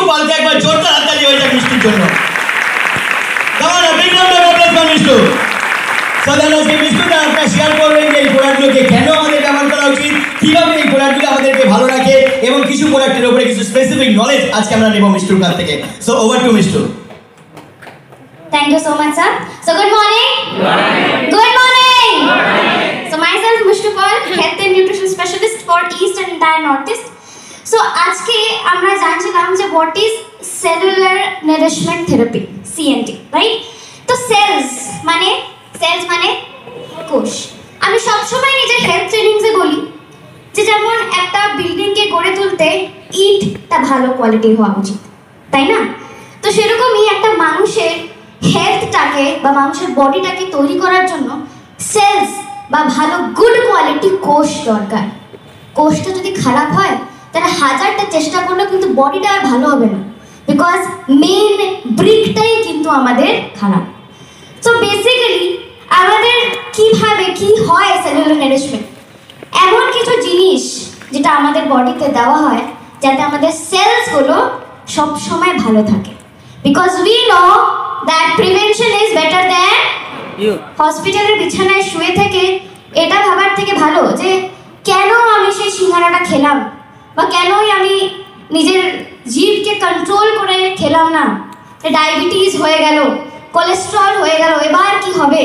পালকে একবার জোরদার হাততালি হয়ে যাক মিষ্টুর জন্য। কেমন big round of applause for Mishtu. সাধারণ আজকে মিষ্টু তার আপনারা শেয়ার করবেন যে এই প্রোডাক্টগুলোকে কেন আমাদের ব্যবহার করা উচিত, কিভাবে এই প্রোডাক্টগুলো আমাদেরকে ভালো রাখে এবং কিছু প্রোডাক্টের উপরে কিছু স্পেসিফিক নলেজ আজকে আমরা নেব মিষ্টুর কাছ থেকে। So over to Mishtu. Thank you so much, sir. So good morning. Good morning. So myself Mishtu Paul, health and nutrition specialist for East and entire Northeast. So আজকে আমরা জানছিলাম যে what is cellular nourishment therapy, CNT, right? তো cells মানে কোষ। আমি সবসময় নিজের হেলথ ট্রেনিংসে বলি যে যেমন একটা বিল্ডিংকে গড়ে তুলতে ইটটা ভালো কোয়ালিটির হওয়া উচিত, তাই না? তো সেরকমই একটা মানুষের হেলথটাকে বা মানুষের বডিটাকে তৈরি করার জন্য সেলস বা ভালো গুড কোয়ালিটি কোষ দরকার। কোষটা যদি খারাপ হয় তাহলে হাজারটা চেষ্টা করলেও কিন্তু বডিটা আর ভালো হবে না, বিকজ মেইন ব্রিকটাই কিন্তু আমাদের খারাপ। সো বেসিক্যালি আমাদের কিভাবে কি হয় সেলুলার নারিশমেন্ট, এমন কিছু জিনিস যেটা আমাদের বডিতে দেওয়া হয় যাতে আমাদের সেলসগুলো সব সময় ভালো থাকে, because we know that prevention is better than হসপিটালের বিছানায় শুয়ে থেকে এটা ভাবার থেকে ভালো যে কেন আমি সেই সিঙ্গারাটা খেলাম বা কেনই আমি নিজের জিভকে কন্ট্রোল করে খেলাম না, ডায়াবেটিস হয়ে গেল, কোলেস্ট্রল হয়ে গেল, এবার কি হবে?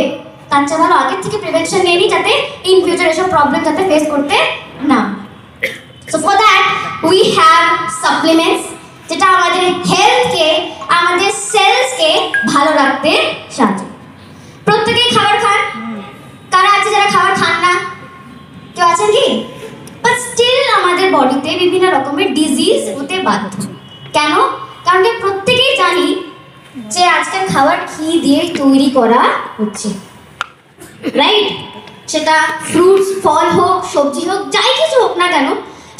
তার চেয়ে ভালো আগের থেকে প্রিভেনশন নিয়ে নিই যাতে ইন ফিউচার এসব প্রবলেম যাতে ফেস করতে না। So for that we have supplements যেটা আমাদের হেলথকে, আমাদের সেলসকে ভালো রাখতে সাহায্য। প্রত্যেকেই খাবার খান, কারা আছে যারা খাবার খান না? কেউ আছেন কি? বাট স্টিল আমাদের বডিতে বিভিন্ন রকমের ডিজিজ হতে বাধ্য। কেন? কারণ প্রত্যেকেই জানি যে আজকের খাবার কি দিয়ে তৈরি করা হচ্ছে, রাইট? সেটা ফ্রুটস, ফল হোক, সবজি হোক, যাই কিছু হোক না কেন,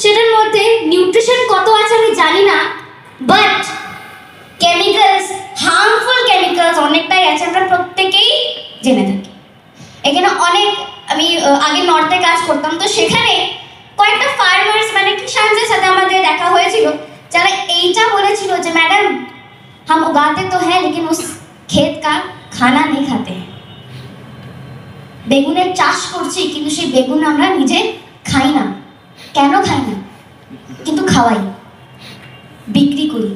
সেটার মধ্যে নিউট্রিশন কত আছে আমি জানি না, বাট কেমিক্যালস, হার্মফুল কেমিক্যালস অনেকটাই আছে, আমরা প্রত্যেকেই জেনে থাকি। এখানে অনেক, আমি আগে নর্থে কাজ করতাম, তো সেখানে কয়েকটা ফার্মার্স মানে কিষানদের সাথে আমাদের দেখা হয়েছিল, যারা এইটা বলেছিল যে ম্যাডাম हम उगाते तो हैं लेकिन उस खेत का खाना नहीं खाते हैं। বেগুনের চাষ করছি কিন্তু সেই বেগুন আমরা নিজে খাই না। কেন খাই না? কিন্তু খাওয়াই, বিক্রি করি,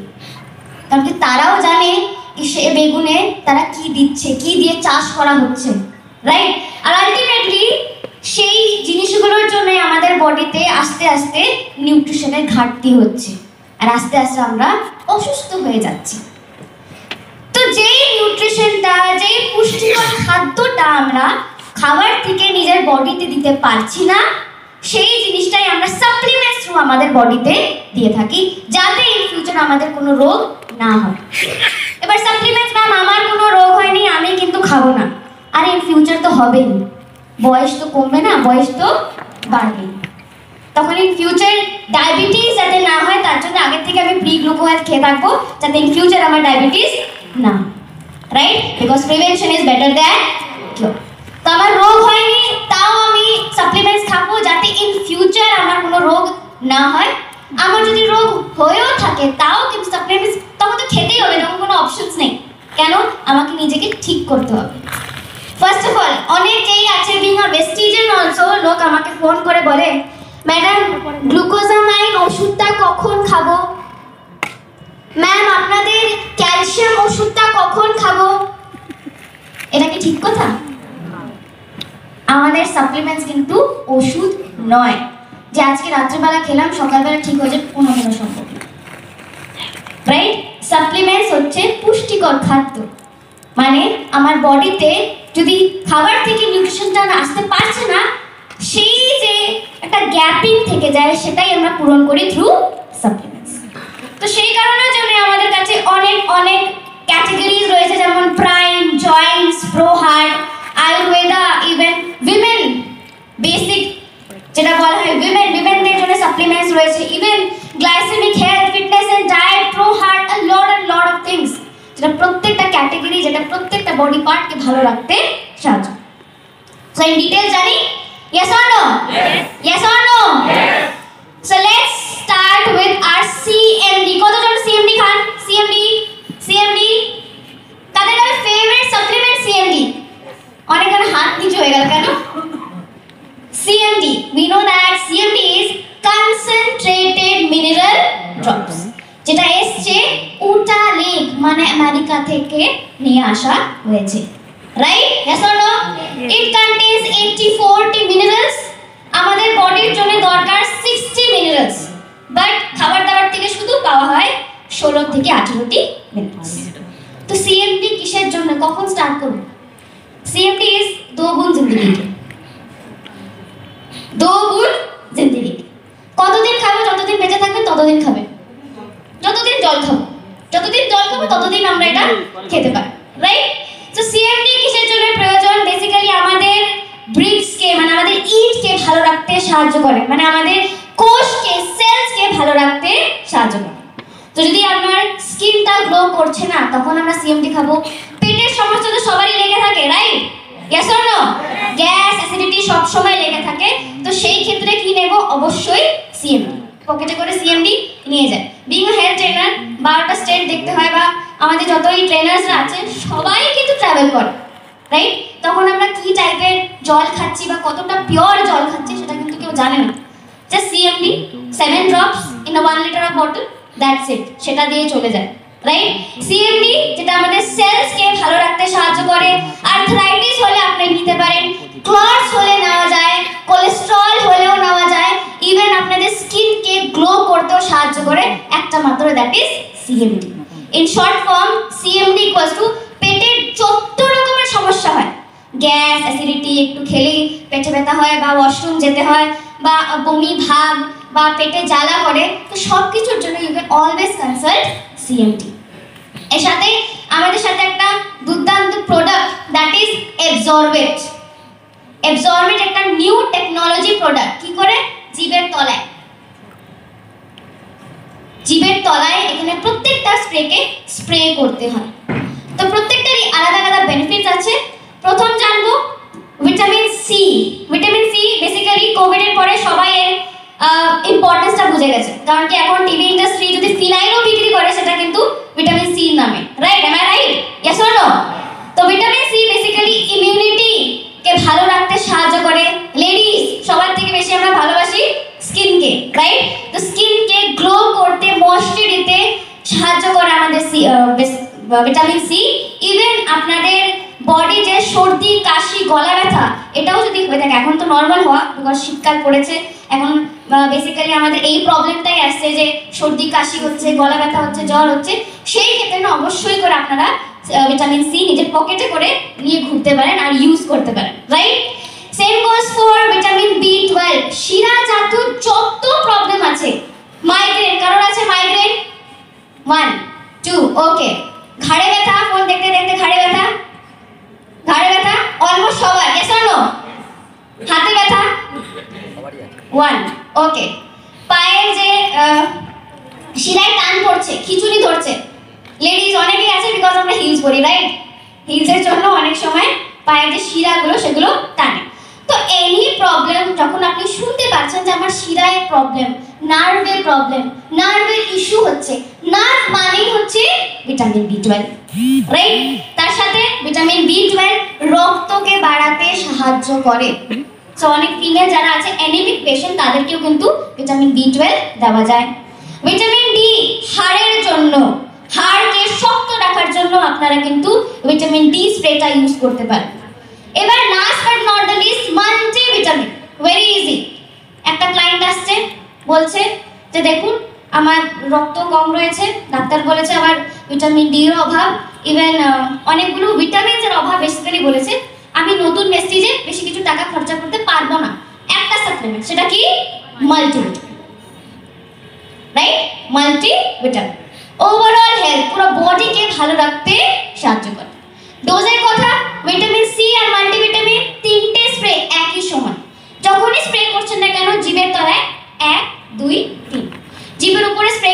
কারণ কি তারাও জানে যে সে বেগুনে তারা কি দিচ্ছে, কি দিয়ে চাষ করা হচ্ছে, রাইট? আর আলটিমেটলি সেই জিনিসগুলোর জন্য আমাদের বডিতে আস্তে আস্তে নিউট্রিশনের ঘাটতি হচ্ছে আর আস্তে আস্তে আমরা অসুস্থ হয়ে যাচ্ছি। তো যেই নিউট্রিশনটা, যেই পুষ্টিকর খাদ্যটা আমরা খাবার থেকে নিজের বডিতে দিতে পারছি না, সেই জিনিসটাই আমরা সাপ্লিমেন্টস থ্রু আমাদের বডিতে দিয়ে থাকি যাতে ইন ফিউচার আমাদের কোনো রোগ না হয়। এবার সাপ্লিমেন্টস ম্যাম আমার কোনো রোগ হয়নি, আমি কিন্তু খাবো না। আর ইন ফিউচার তো হবেই, বয়স তো কমবে না, বয়স তো বাড়বে, তখন ইন ফিউচার ডায়াবেটিস যাতে না হয় তার জন্য আগের থেকে আমি প্রি গ্লুকোজ খেয়ে থাকবো যাতে ইন ফিউচার আমার ডায়াবেটিস না, right? Because prevention is better than cure. তো আমার রোগ হয়নি তাও আমি সাপ্লিমেন্টস খাবো যাতে ইন ফিউচার আমার কোনো রোগ না হয়। আমার যদি রোগ হয়েও থাকে তাও কিন্তু সাপ্লিমেন্টস তখন তো খেতেই হবে, তখন কোনো অপশনস নেই। কেন? আমাকে নিজেকে ঠিক করতে হবে। ফার্স্ট অফ অল অনেকেই আছে বিং আ ভেস্টিজিয়ান অলসো, লোক আমাকে ফোন করে বলে ম্যাডাম গ্লুকোজামাইন ওষুধটা কখন খাবো? ম্যাম আপনাদের ক্যালসিয়াম ওষুধটা কখন খাবো? এটা কি ঠিক কথা? আমাদের সাপ্লিমেন্টস কিন্তু ওষুধ নয় যে আজকে রাত্রিবেলা খেলাম সকালবেলা ঠিক হয়ে যাবে, কোনো সম্ভব না, রাইট? সাপ্লিমেন্টস হচ্ছে পুষ্টিকর খাদ্য, মানে আমার বডিতে যদি খাবার থেকে নিউট্রিশনটা আসতে পারছে না, সেই যে একটা গ্যাপিং থেকে যায় সেটাই আমরা পূরণ করি থ্রু সাপ্লিমেন্টস। তো সেই কারণের জন্য আমাদের কাছে অনেক অনেক ক্যাটাগরিজ রয়েছে, যেমন prime, joints, pro heart, Ayurveda, even women basic যেটা বলা হয় উইমেনদের জন্য সাপ্লিমেন্টস রয়েছে, even glycaemic health, fitness and diet, pro heart, a lot of things, যেটা প্রত্যেকটা ক্যাটাগরি, যেটা প্রত্যেকটা বডি পার্টকে ভালো রাখতে সাহায্য। সো ইন ডিটেইল জানি, yes or no? Yes or no? Yes. So let's start with our CMD. কতজন CMD খান? যেটা এসছে উটা লেক মানে আমেরিকা থেকে নিয়ে আসা হয়েছে, right? yes or no? it contains 80-40 minerals. আমাদের বডির জন্য দরকার 60 মিনারেলস, বাট খাবার দাবার থেকে শুধু পাওয়া হয় 16 থেকে 18টি মিনারেলস। তো সিএমডি কিসের জন্য, কখন স্টার্ট করব? सीएमडी इज दो गुण जिंदगी के, दो गुण जिंदगी के। কতদিন খাবো? যতদিন বেঁচে থাকবেন ততদিন খাবেন, যতদিন জল খাবো, যতদিন জল খাবো ততদিন আমরা এটা খেতে পারি, রাইট? তো সিএমডি কিসের জন্য প্রয়োজন? বেসিক্যালি আমাদের ব্রিক্স কে মানে আমাদের ইট কে ভালো রাখতে সাহায্য করে, মানে আমাদের কোষকে সেলস কে ভালো রাখতে সাহায্য করে। তো যদি আমার স্কিনটা গ্লো করছে না তখন আমরা সিএমডি খাবো। পেটের সমস্যা তো সবারই লেগে থাকে, right? yes or no? Gas acidity সব সময় লেগে থাকে, তো সেই ক্ষেত্রে কি নেব? অবশ্যই সিএমডি। পকেটে করে সিএমডি নিয়ে যায়। বিং আ হেলথ ট্রেনার 12টা স্টেট দেখতে হয়, বা আমাদের যতই ট্রেনার্সরা আছে সবাই কিন্তু ট্রাভেল করে, রাইট? তখন আমরা কি টাইপের জল খাচ্ছি বা কতটা পিওর জল খাচ্ছি সেটা কিন্তু কেউ জানে না। Just CMD 7 drops in a 1 liter of bottle, that's it, সেটা দিয়ে চলে যায়, রাইট? সিএমডি যেটা আমাদের সেলস কে ভালো রাখতে সাহায্য করে। আর্থ্রাইটিস হলে আপনি নিতে পারেন, ক্লটস হলে নেওয়া যায়, কোলেস্টেরল হলেও নেওয়া যায়, ইভেন আপনাদের স্কিন কে গ্লো করতেও সাহায্য করে একটা মাত্র, that is CMD. In short form CMD equals to পেটের যত রকমের সমস্যা হয়, গ্যাস অ্যাসিডিটি, একটু খেলেই পেটে ব্যথা হয় বা ওয়াশরুম যেতে হয় বা বমি ভাব বা পেটে জ্বালা করে, তো সব কিছুর জন্য you can always consult CMD. এর সাথে আমাদের সাথে একটা দুর্দান্ত product, that is Absorbate. Absorbate একটা নিউ টেকনোলজি প্রোডাক্ট। কি করে? জিভের তলায়, জিভের তলায় এখানে প্রত্যেকটা স্প্রেকে স্প্রে করতে হয়। তো প্রত্যেকটারই আলাদা আলাদা বেনিফিটস আছে। প্রথম জানবো vitamin C. Vitamin C basically Covid এর পরে সবাই এর ইম্পর্টেন্সটা বুঝে গেছে, কারণ কি এখন টিভি ইন্ডাস্ট্রি যদি ফিনাইলও বিক্রি করে সেটা কিন্তু ভিটামিন সি নামে, right? Am I right? Yes or no? তো ভিটামিন সি বেসিক্যালি ইমিউনিটি কে ভালো রাখতে সাহায্য করে। লেডিস সবার থেকে বেশি আমরা ভালোবাসি স্কিন কে, রাইট? তো স্কিন কে গ্লো করতে, ময়েশ্চার দিতে সাহায্য করে আমাদের ভিটামিন সি। ইভেন আপনাদের বডি যে সর্দি কাশি গলা ব্যথা এটাও যদি হয়ে থাকে, এখন তো নর্মাল হওয়া বিকজ শীতকাল পড়েছে, এখন বেসিক্যালি আমাদের এই প্রবলেমটাই আসছে যে সর্দি কাশি হচ্ছে, গলা ব্যথা হচ্ছে, জ্বর হচ্ছে, সেই ক্ষেত্রে না অবশ্যই করে আপনারা ভিটামিন সি নিজের পকেটে করে নিয়ে ঘুরতে পারেন আর ইউজ করতে পারেন, right? Same goes for vitamin B12। শিরা জাতীয় যত প্রবলেম আছে, মাইগ্রেন, কারোর আছে মাইগ্রেন? 1 2 ওকে। ঘাড়ে ব্যথা, ফোন দেখতে দেখতে ঘাড়ে ব্যথা, ঘাড়ে ব্যথা অলমোস্ট সবার, yes or no? হাতে ব্যথা 1 ওকে। পায়ের যে শিরায় টান পড়ছে, খিচুড়ি ধরছে, লেডিজ অনেকেই আছে বিকজ আমরা হিলস পরি, রাইট? হিলসের জন্য অনেক সময় পায়ের যে শিরাগুলো সেগুলো টানে। তো এনি প্রবলেম যখন আপনি শুনতে পাচ্ছেন যে আমার শিরায় প্রবলেম, নার্ভের প্রবলেম, নার্ভের ইস্যু হচ্ছে, নার্ভ মানেই হচ্ছে ভিটামিন B12, রাইট? তার সাথে ভিটামিন B12 রক্তকে বাড়াতে সাহায্য করে। সো অনেক ফিমেল যারা আছে অ্যানিমিক পেশেন্ট তাদেরকেও কিন্তু ভিটামিন B12 দেওয়া যায়। ভিটামিন ডি হাড়ের জন্য, হাড়কে শক্ত রাখার জন্য আপনারা কিন্তু ভিটামিন ডি স্প্রেটা ইউজ করতে পারেন। এবার last but not the least, multivitamin. Very easy. একটা ক্লায়েন্ট আসছে, বলছে যে দেখুন আমার রক্ত কম রয়েছে, ডাক্তার বলেছে আবার ভিটামিন ডি এর অভাব, ইভেন অনেকগুলো ভিটামিনস এর অভাব বেসিক্যালি বলেছে। আমি নতুন মেস্টিজে বেশি কিছু টাকা খরচা করতে পারবো না, একটা সাপ্লিমেন্ট, সেটা কি? Multivitamin, right? Multivitamin overall health, পুরো বডিকে ভালো রাখতে সাহায্য করে। ডোজের কথা, ভিটামিন সি আর মাল্টিভিটামিন 3টে স্প্রে একই সময়। যখনই স্প্রে করছেন না কেন জিভের তলায় 1 2 3, জিভের উপরে স্প্রে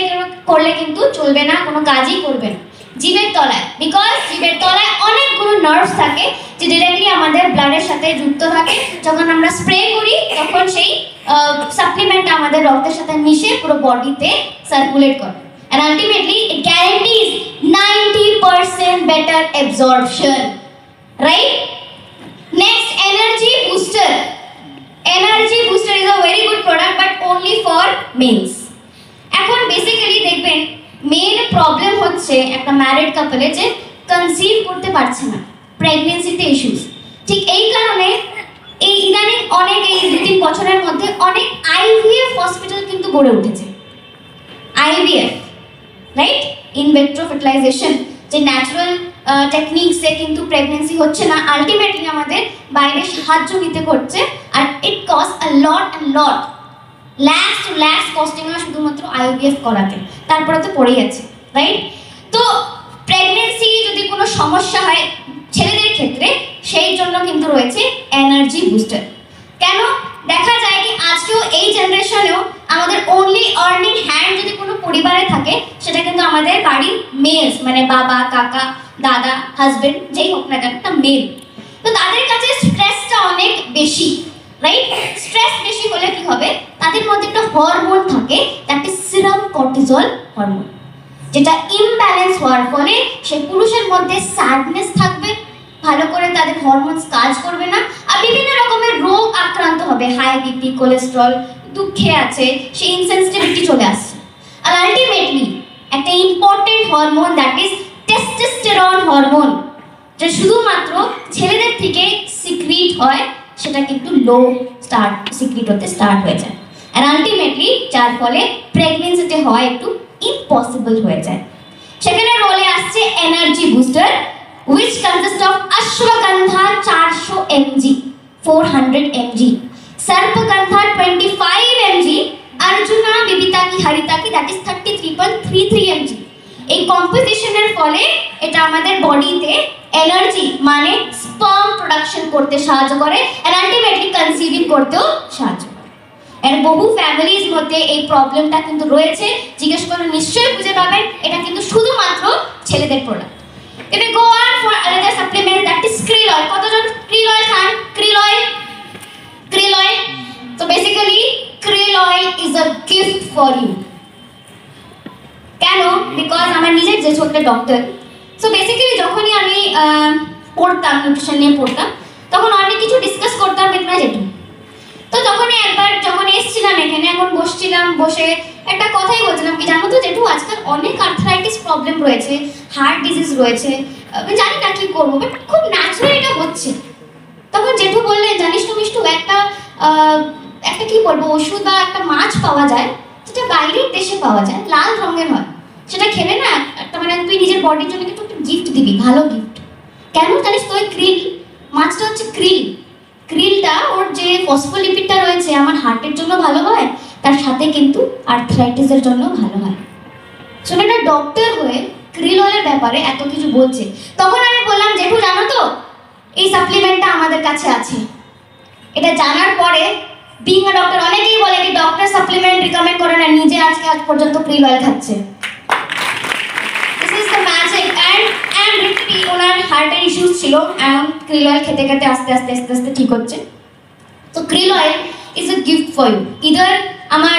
করলে কিন্তু চলবে না, কোনো কাজই করবে না। জিভের তলায়, বিকজ জিভের তলায় অনেকগুলো নার্ভস থাকে যে ডিরেক্টলি আমাদের ব্লাডের সাথে যুক্ত থাকে। যখন আমরা স্প্রে করি তখন সেই সাপ্লিমেন্ট আমাদের রক্তের সাথে মিশে পুরো বডিতে সার্কুলেট করে। And ultimately it guarantees 90% better absorption, right? Next, energy booster. Energy booster is a very good product but only for males. এখন বেসিক্যালি দেখবেন হচ্ছে একটা ম্যারিড কাপলে যে কনসিভ করতে পারছে না, প্রেগনেন্সিতে ইস্যুস। ঠিক এই কারণে এই ইদানিং অনেক এই 2-3 বছরের মধ্যে অনেক আইভিএফ হসপিটাল কিন্তু গড়ে উঠেছে। IVF, right, in vitro fertilisation, যে ন্যাচারাল টেকনিক্সে কিন্তু প্রেগনেন্সি হচ্ছে না, আলটিমেটলি আমাদের বাইরে সাহায্য নিতে করছে। আর it cost a lot and lot, lakhs to lakhs costing হয় শুধুমাত্র আইভিএফ করাতে, তারপরে তো পড়েই আছে, রাইট। তো প্রেগনেন্সি যদি কোনো সমস্যা হয় ছেলেদের ক্ষেত্রে, সেই জন্য কিন্তু রয়েছে এনার্জি বুস্টার। কেন দেখা যায় কি আজকেও এই জেনারেশনেও আমাদের অনলি আর্নিং হ্যান্ড যদি কোনো পরিবারে থাকে, সেটা কিন্তু আমাদের বাড়ির মেলস, মানে বাবা, কাকা, দাদা, হাজবেন্ড, যেই হোক না কেন, একটা মেল। তো তাদের কাছে স্ট্রেসটা অনেক বেশি, রাইট। স্ট্রেস বেশি হলে কি হবে, তাদের মধ্যে একটা হরমোন থাকে, that is serum cortisol hormone, যেটা ইমব্যালেন্স হওয়ার ফলে সেই পুরুষের মধ্যে স্যাডনেস থাকবে, ভালো করে তাদের হরমোনস কাজ করবে না, আর বিভিন্ন রকমের রোগ আক্রান্ত হবে, হাই বিপি, কোলেস্টেরল, দুঃখে আছে, সেই ইনসেনসিটিভিটি চলে আসছে। আর আলটিমেটলি একটা important hormone, that is testosterone hormone, যে শুধুমাত্র ছেলেদের থেকে সিক্রিট হয়, সেটা কিন্তু লো সিক্রিট হতে স্টার্ট হয়ে যায়। আর আলটিমেটলি যার ফলে প্রেগনেন্সিতে হওয়া একটু ইম্পসিবল হয়ে যায়। সেখানে রোলে আসছে energy booster, which consists of ashwagandha 400 mg, 400 mg, sarpagandha 25 mg, arjuna bibitaki haritaki that is 33.33 mg। এই কম্পোজিশনের ফলে এটা আমাদের বডিতে এনার্জি মানে স্পার্ম প্রোডাকশন করতে সাহায্য করে, আর আলটিমেটলি কনসিভিং করতেও সাহায্য করে। এর বহু ফ্যামিলির মধ্যে এই প্রবলেমটা কিন্তু রয়েছে, জিজ্ঞেস করলে নিশ্চয়ই বুঝে পাবেন এটা কিন্তু শুধুমাত্র ছেলেদের product. If we go on for another supplement, that is krill oil. কতজন krill oil Khan? krill oil, krill oil. So basically, krill oil is a gift for you. কেন? Because আমার নিজের যে ছোট্ট ডক্টর। So basically যখনই আমি পড়তাম, nutrition নিয়ে পড়তাম, তখন অনেক কিছু ডিসকাস করতাম উইথ মাই জেঠু। তো তখনই একবার যখন এসেছিলাম এখানে, এখন বসছিলাম, বসে একটা কথাই বলছিলাম কি জানো তো জেঠু, আজকাল অনেক আর্থ্রাইটিস প্রবলেম রয়েছে, হার্ট ডিজিজ রয়েছে, জানি না কি করবো, বাট খুব ন্যাচারালি এটা হচ্ছে। তখন জেঠু বললেন, জানিস তো মিষ্টু, একটা কি বলবো ওষুধ বা একটা মাছ পাওয়া যায়, যেটা বাইরের দেশে পাওয়া যায়, লাল রঙের হয়, সেটা খেলে না একটা মানে তুই নিজের বডির জন্য কিন্তু একটা গিফট দিবি, ভালো গিফট। কেন জানিস তো? ওই krill মাছটা হচ্ছে ক্রিলটা, ওর যে ফসফোলিপিডটা রয়েছে আমার হার্টের জন্য ভালো হয়, তার সাথে কিন্তু আর্থ্রাইটিসের জন্য ভালো হয়। শুনে একটা ডক্টর হয়ে krill অয়েলের ব্যাপারে এত কিছু বলছে, তখন আমি বললাম জেঠু জানো তো এই সাপ্লিমেন্টটা আমাদের কাছে আছে। এটা জানার পরে বিং আ ডক্টর, অনেকেই বলে কি ডক্টর সাপ্লিমেন্ট রিকমেন্ড করে না, নিজে আজ পর্যন্ত krill অয়েল খাচ্ছে। This is the magic. And রিটলি ওনার হার্টের ইস্যুস ছিল, এখন krill অয়েল খেতে খেতে আস্তে আস্তে ঠিক হচ্ছে। তো krill oil is a gift for you. Either আমার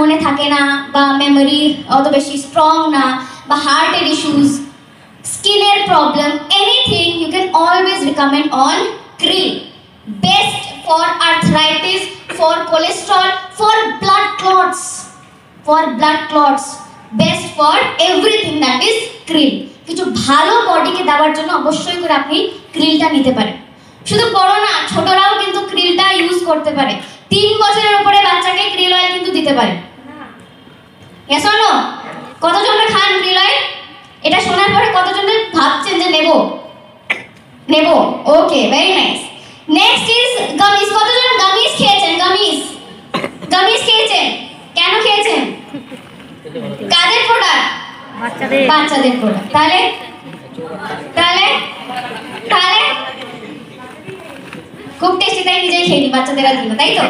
মনে থাকে না, বা মেমোরি অত বেশি স্ট্রং না, বা হার্টের ইস্যুস, স্কিনের problem, anything, you can always recommend on krill। Best for arthritis, for cholesterol, for blood clots, best for everything, that is krill। কিছু ভালো বডিকে দেওয়ার জন্য অবশ্যই করে আপনি krillটা নিতে পারেন। শুধু বড় না, ছোটরাও কিন্তু krillটা ইউজ করতে পারে। 3 বছরের উপরে বাচ্চাকে krill অয়েল কিন্তু দিতে পারে। yes or no? কতজনে খান krill অয়েল? এটা শোনার পরে কতজনে ভাবছেন যে নেব? Okay, very nice. Next is gummies. কতজন গামিস খেয়েছেন? গামিস খেয়েছেন? কেন খেয়েছেন? কাদের প্রোডাক্ট? বাচ্চাদের প্রোডাক্ট। তাহলে খুব টেস্টি, তাই নিজেই খেয়ে নি, বাচ্চাদেরা দিল, তাই তো?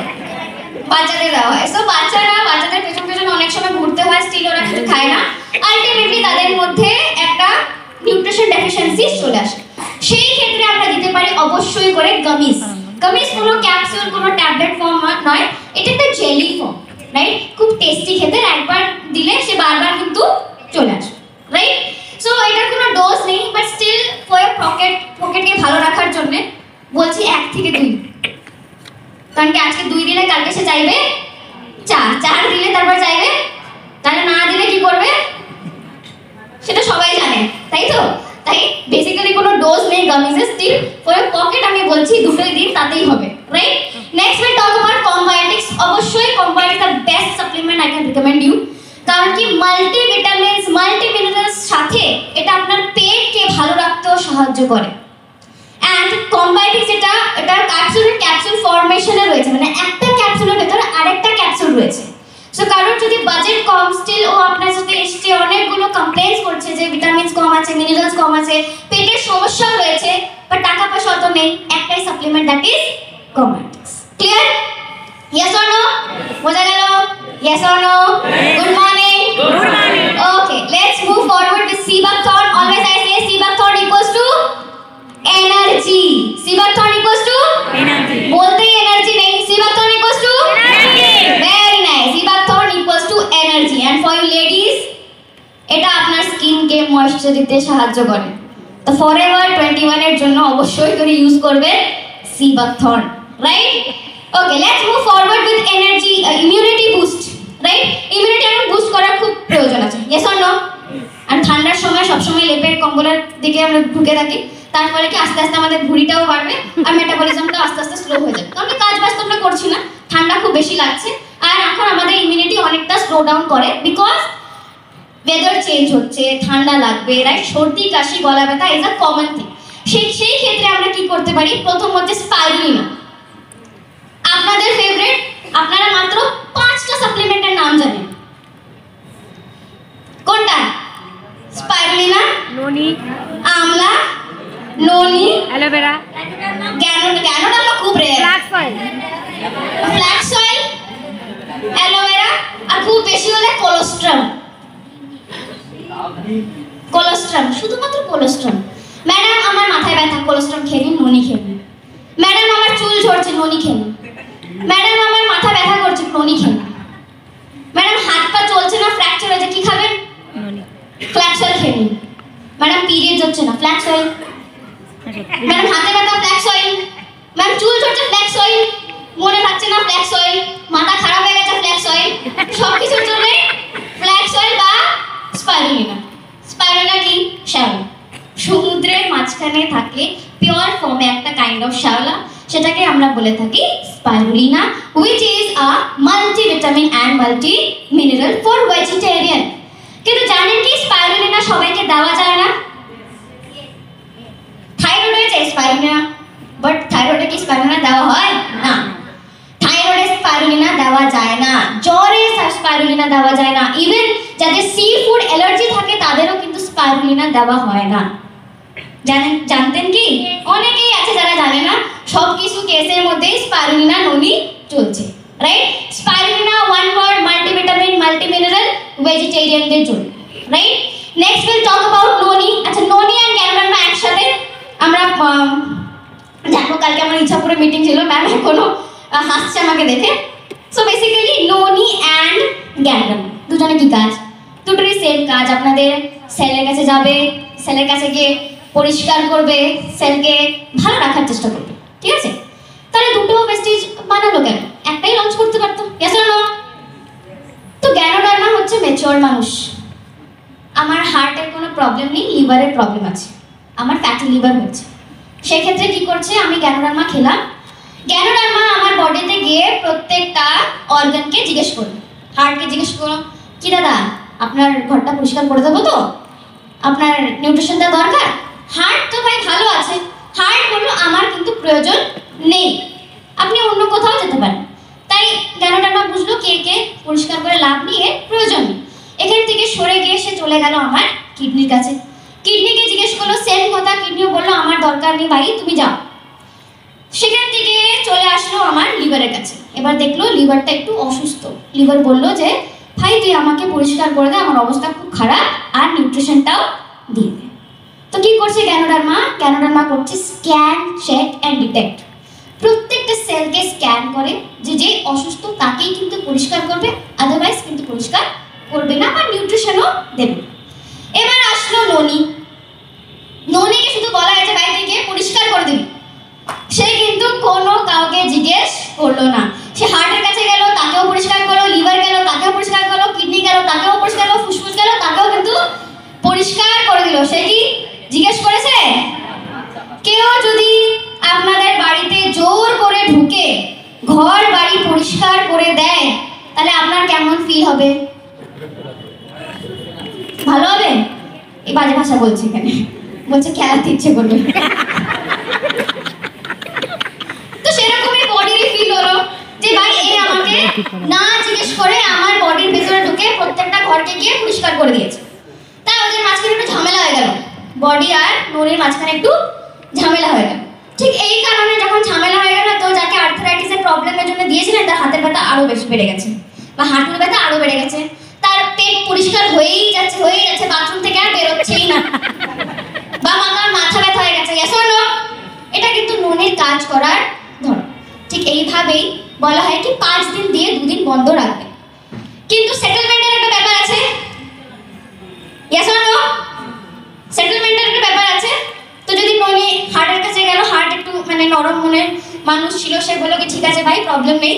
বাচ্চাদের দেওয়া হয়। সো বাচ্চাদের পেছন অনেক সময় ঘুরতে হয়, স্টিল ওরা কিছু খায় না, আলটিমেটলি তাদের মধ্যে একটা নিউট্রিশন ডেফিসিয়েন্সি চলে আসে। সেই ক্ষেত্রে আমরা দিতে পারি অবশ্যই করে গামিস। কোনো ক্যাপসুল, কোনো ট্যাবলেট ফর্ম নয়, এটা একটা জেলি ফর্ম, রাইট? খুব টেস্টি খেতে, একবার দিলে সে বারবার কিন্তু চলে আসে, রাইট? সো এটার কোনো ডোজ নেই, বাট স্টিল ফর পকেটকে ভালো রাখার জন্য বলছি 1 থেকে 2, কারণ কি আজকে 2 দিলে কালকে সে চাইবে 4 দিলে তারপর চাইবে, তাহলে না দিলে কি করবে সেটা সবাই promises still for your pocket আমি বলছি দুটোই দিন তাতেই হবে, right? Next we'll talk about Combiotics. অবশ্যই Combiotics the best supplement I can recommend you. কারণ কি মাল্টিভিটামিনস মাল্টিমিনারেলস সাথে এটা আপনার পেটকে ভালো রাখতেও সাহায্য করে। অ্যান্ড Combiotics এটা ক্যাপসুল ফরমেশনে রয়েছে, মানে একটা ক্যাপসুলের ভেতরে আরেকটা ক্যাপসুল রয়েছে। সো কারোর যদি বাজেট কম, স্টিল ও আপনার সাথে এসছে অনেকগুলো কমপ্লেইন্স করছে যে ভিটামিনস কম আছে, মিনারেলস কম আছে, পেটের সমস্যা রয়েছে, বাট টাকা পয়সা অত নেই, একটাই supplement, that is Combiotics. Clear? Yes or no? বোঝা গেল? Yes or no? Good morning. Good morning. Okay, let's move forward with Seabuckthorn. Always I say Seabuckthorn equals to energy. Seabuckthorn equals to Energy. बोलते ही energy नहीं, Seabuckthorn equals to Energy. very nice. Seabuckthorn equals to energy, and for you ladies এটা আপনার স্কিনকে moisture দিতে সাহায্য করে। তো forever 21 এর জন্য অবশ্যই করে ইউজ করবে Seabuckthorn, right? Okay, let's move forward with energy, immunity boost, right? Immunity আমরা বুস্ট করার খুব প্রয়োজন আছে, yes or no? আর ঠান্ডার সময় সব সময় লেপের কম্বলের দিকে আমরা ঢুকে থাকি, তারপরে কি আস্তে আস্তে আমাদের ভুঁড়িটাও বাড়বে আর মেটাবলিজমটা আস্তে আস্তে স্লো হয়ে যাবে, কারণ কাজ বাজ তো আমরা করছি না, ঠান্ডা খুব বেশি লাগছে, আর এখন আমাদের ইমিউনিটি অনেকটা স্লো ডাউন করে বিকজ ওয়েদার চেঞ্জ হচ্ছে, ঠান্ডা লাগবে, রাইট? সর্দি কাশি গলা ব্যথা ইজ আ কমন থিং। সেই ক্ষেত্রে আমরা কি করতে পারি? প্রথম হচ্ছে স্পাইরুলিনা, আপনাদের ফেভারিট। আপনারা মাত্র 5টা সাপ্লিমেন্টের নাম জানেন, কোনটা? Spirulina, Noni. Amla, noni, Aloe vera. Ganoderma খুব rare, Flax oil. Flax oil, aloe vera, আর খুব বেশি হলে কোলোস্ট্রাম। শুধুমাত্র কোলোস্ট্রাম। ম্যাডাম আমার মাথায় ব্যথা, কোলোস্ট্রাম খেয়ে নিন, ননি খেয়ে নিন। ম্যাডাম আমার চুল ঝরছে, ননি খেয়ে নিন। ম্যাডাম আমার মাথা ব্যথা করছে, ননি খেয়ে নিন। ম্যাডাম হাত পা চলছে না, ফ্র্যাকচার হয়েছে, কি খাবেন? Noni. ফ্ল্যাক্স অয়েল খেয়ে নিন। ম্যাডাম পিরিয়ডস হচ্ছে না, ফ্ল্যাক্স অয়েল। ম্যাডাম হাতে ব্যথা, ফ্ল্যাক্স অয়েল। ম্যাম চুল ঝরছে, ফ্ল্যাক্স অয়েল। মনে থাকছে না, ফ্ল্যাক্স অয়েল। মাথা খারাপ হয়ে গেছে, ফ্ল্যাক্স অয়েল। সব কিছুর জন্য ফ্ল্যাক্স অয়েল বা স্পাইরুলিনা। স্পাইরুলিনা কি? শ্যাওলা। সমুদ্রের মাঝখানে থাকে পিওর ফর্মে একটা কাইন্ড অফ শ্যাওলা, সেটাকে আমরা বলে থাকি spirulina, which is a multivitamin and multi mineral for vegetarian. কিন্তু জানেন কি স্পাইরুলিনা সবাইকে দেওয়া যায় না? থাইরয়েড হয়েছে স্পাইরুলিনা, বাট থাইরয়েডে কি স্পাইরুলিনা দেওয়া হয় না? থাইরয়েডে স্পাইরুলিনা দেওয়া যায় না, জ্বরে স্পাইরুলিনা দেওয়া যায় না, ইভেন যাদের সি ফুড অ্যালার্জি থাকে তাদেরও কিন্তু স্পাইরুলিনা দেওয়া হয় না। জানতেন কি? অনেকেই আছে যারা জানে না, সব কিছু কেসের মধ্যে স্পাইরুলিনা ননি চলছে, right? Spirulina one word, multivitamin, multimineral, ভেজিটেরিয়ানদের জন্য, right? Next will talk about noni. আচ্ছা, ননি এন্ড গ্যানোডার্মা একসাথে আমরা দেখো, কালকে আমার ইচ্ছাপুরে মিটিং ছিল, ম্যাম এখনো হাসছে আমাকে দেখে। So basically Noni and Ganoderma দুজনে কি কাজ? দুটোরই সেম কাজ। আপনাদের সেলের কাছে যাবে, সেলের কাছে গিয়ে পরিষ্কার করবে, সেলকে ভালো রাখার চেষ্টা করবে, ঠিক আছে? তাহলে দুটো প্রেস্টিজ বানালো কেন? একটাই লঞ্চ করতে পারতো, ইয়েস অর নো? তো গ্যানোডার্মা হচ্ছে ম্যাচিওর মানুষ। আমার হার্টের কোনো প্রবলেম নেই, লিভারের প্রবলেম আছে, আমার ফ্যাটি লিভার হচ্ছে, সেক্ষেত্রে কি করছে? আমি গ্যানোডার্মা খেলাম। গ্যানোডার্মা আমার বডিতে গিয়ে প্রত্যেকটা অর্গানকে জিজ্ঞেস করবে। হার্টকে জিজ্ঞেস করো, কি দাদা আপনার ঘরটা পরিষ্কার করে দেবো তো? আপনার নিউট্রিশনটা দরকার? হার্ট তো ভাই ভালো আছে, হার্ট বললো আমার কিন্তু প্রয়োজন নেই, আপনি অন্য কোথাও যেতে পারেন। তাই গ্যানোডার্মা বুঝলো কে কে পরিষ্কার করে লাভ নিয়ে প্রয়োজন নেই, এখান থেকে সরে গিয়ে সে চলে গেল আমার কিডনির কাছে। কিডনিকে জিজ্ঞেস করলো সেম কথা, কিডনিও বললো আমার দরকার নেই ভাই, তুমি যাও। সেখান থেকে চলে আসলো আমার লিভারের কাছে। এবার দেখলো লিভারটা একটু অসুস্থ, লিভার বললো যে ভাই তুই আমাকে পরিষ্কার করে দে, আমার অবস্থা খুব খারাপ, আর নিউট্রিশনটাও দিয়ে দে। তো কি করছে গ্যানোডার্মা? গ্যানোডার্মা করছে স্ক্যান, চেক অ্যান্ড ডিটেক্ট। প্রত্যেকটা সেলকে স্ক্যান করে, যে যে অসুস্থ তাকেই কিন্তু পরিষ্কার করবে, আদারওয়াইজ কিন্তু পরিষ্কার করবে না, বা নিউট্রিশনও দেবে। এবার আসলো ননি। ননিকে শুধু বলা হয়েছে ভাই তুই গিয়ে পরিষ্কার করে দিবি, সে কিন্তু কোনো কাউকে জিজ্ঞেস করলো না। সে হার্টের কাছে গেল, তাকেও পরিষ্কার করলো, লিভার গেল, তাকেও পরিষ্কার করলো, কিডনি গেল, তাকেও পরিষ্কার করলো, ফুসফুস গেল, তাকেও কিন্তু পরিষ্কার করে দিল। সে কি জিজ্ঞেস করেছে? কেউ হবে? ভালো হবে? এই বাজে ভাষা বলছে এখানে, বলছে খেলাতে ইচ্ছে করবে। তো সেরকমই বডিরই ফিল হলো যে ভাই এ আমাকে না জিজ্ঞেস করে আমার বডির ভেতরে ঢুকে প্রত্যেকটা ঘরকে গিয়ে পরিষ্কার করে দিয়েছে। তাই ওদের মাঝখানে একটু ঝামেলা হয়ে গেল, বডি আর ননির মাঝখানে একটু ঝামেলা হয়ে গেল। ঠিক এই কারণে যখন ঝামেলা হয়ে গেল, তো যাকে আর্থ্রাইটিসের প্রবলেমের জন্য দিয়েছিলেন তার হাতের ব্যথা আরো বেশি বেড়ে গেছে, বা হাঁটুর ব্যথা আরো বেড়ে গেছে। তার পেট পরিষ্কার হয়েই যাচ্ছে বাথরুম থেকে আর বেরোচ্ছেই না, বা মাথার মাথা ব্যথা হয়ে গেছে। yes or no? এটা কিন্তু ননির কাজ করার ধরন। ঠিক এইভাবেই বলা হয় কি 5 দিন দিয়ে 2 দিন বন্ধ রাখবে। কিন্তু সেটেলমেন্টের একটা ব্যাপার আছে। yes or no? সেটেলমেন্টের একটা ব্যাপার আছে। তো যদি ননি হার্টের কাছে গেল, হার্ট একটু মানে নরম মনের মানুষ ছিল, সে বলল কি ঠিক আছে ভাই প্রবলেম নেই।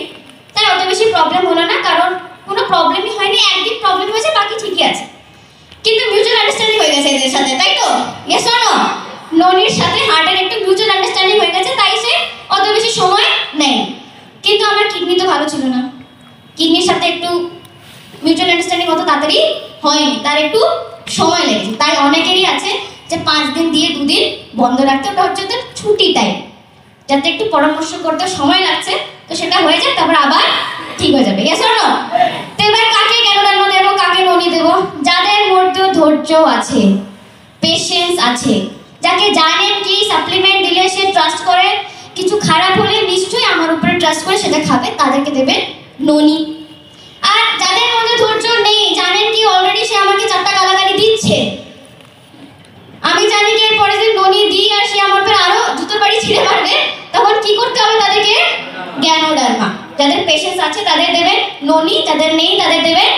তাই অত বেশি প্রবলেম হলো না, কারণ কোনো প্রবলেমই হয়নি, একদিন প্রবলেম হয়েছে, বাকি ঠিকই আছে। কিন্তু মিউচুয়াল আন্ডারস্ট্যান্ডিং হয়ে গেছে এদের সাথে, তাই তো? yes or no? ননির সাথে হার্টের একটু মিউচুয়াল আন্ডারস্ট্যান্ডিং হয়ে গেছে, তাই সে অত বেশি সময় নেয়। কিন্তু আমার কিডনি তো ভালো ছিল না, কিডনির সাথে একটু মিউচুয়াল আন্ডারস্ট্যান্ডিং অত তাড়াতাড়ি হয়নি, তার একটু সময় লেগেছে। তাই অনেকেরই আছে যে 5 দিন দিয়ে 2 দিন বন্ধ রাখতে, ওটা হচ্ছে ওদের ছুটি টাইম, যাতে একটু পরামর্শ করতে সময় লাগছে, তো সেটা হয়ে যায়, তারপর আবার ঠিক হয়ে যাবে। yes or no? তো এবার কাকে জ্ঞানোদান দেবো, কাকে ননি দেবো? যাদের মধ্যে ধৈর্য আছে, পেশেন্স আছে, যাকে জানেন কি সাপ্লিমেন্ট দিলে সে ট্রাস্ট করে, কিছু খারাপ হলে নিশ্চয়ই আমার উপরে ট্রাস্ট করে সেটা খাবে, তাদেরকে দেবেন ননি। আর যাদের মধ্যে ধৈর্য নেই, জানেন কি অলরেডি সে আমাকে 4টা গালাগালি দিচ্ছে, আমি জানি কি এর পরে যে ননি দিই আর সে আমার উপর আরো জুতোর বাড়ি ছিঁড়ে মারবে, তখন কি করতে হবে? তাদেরকে জ্ঞানোদার্মা। যাদের পেশেন্স আছে তাদের দেবেন ননি, যাদের নেই তাদের দেবেন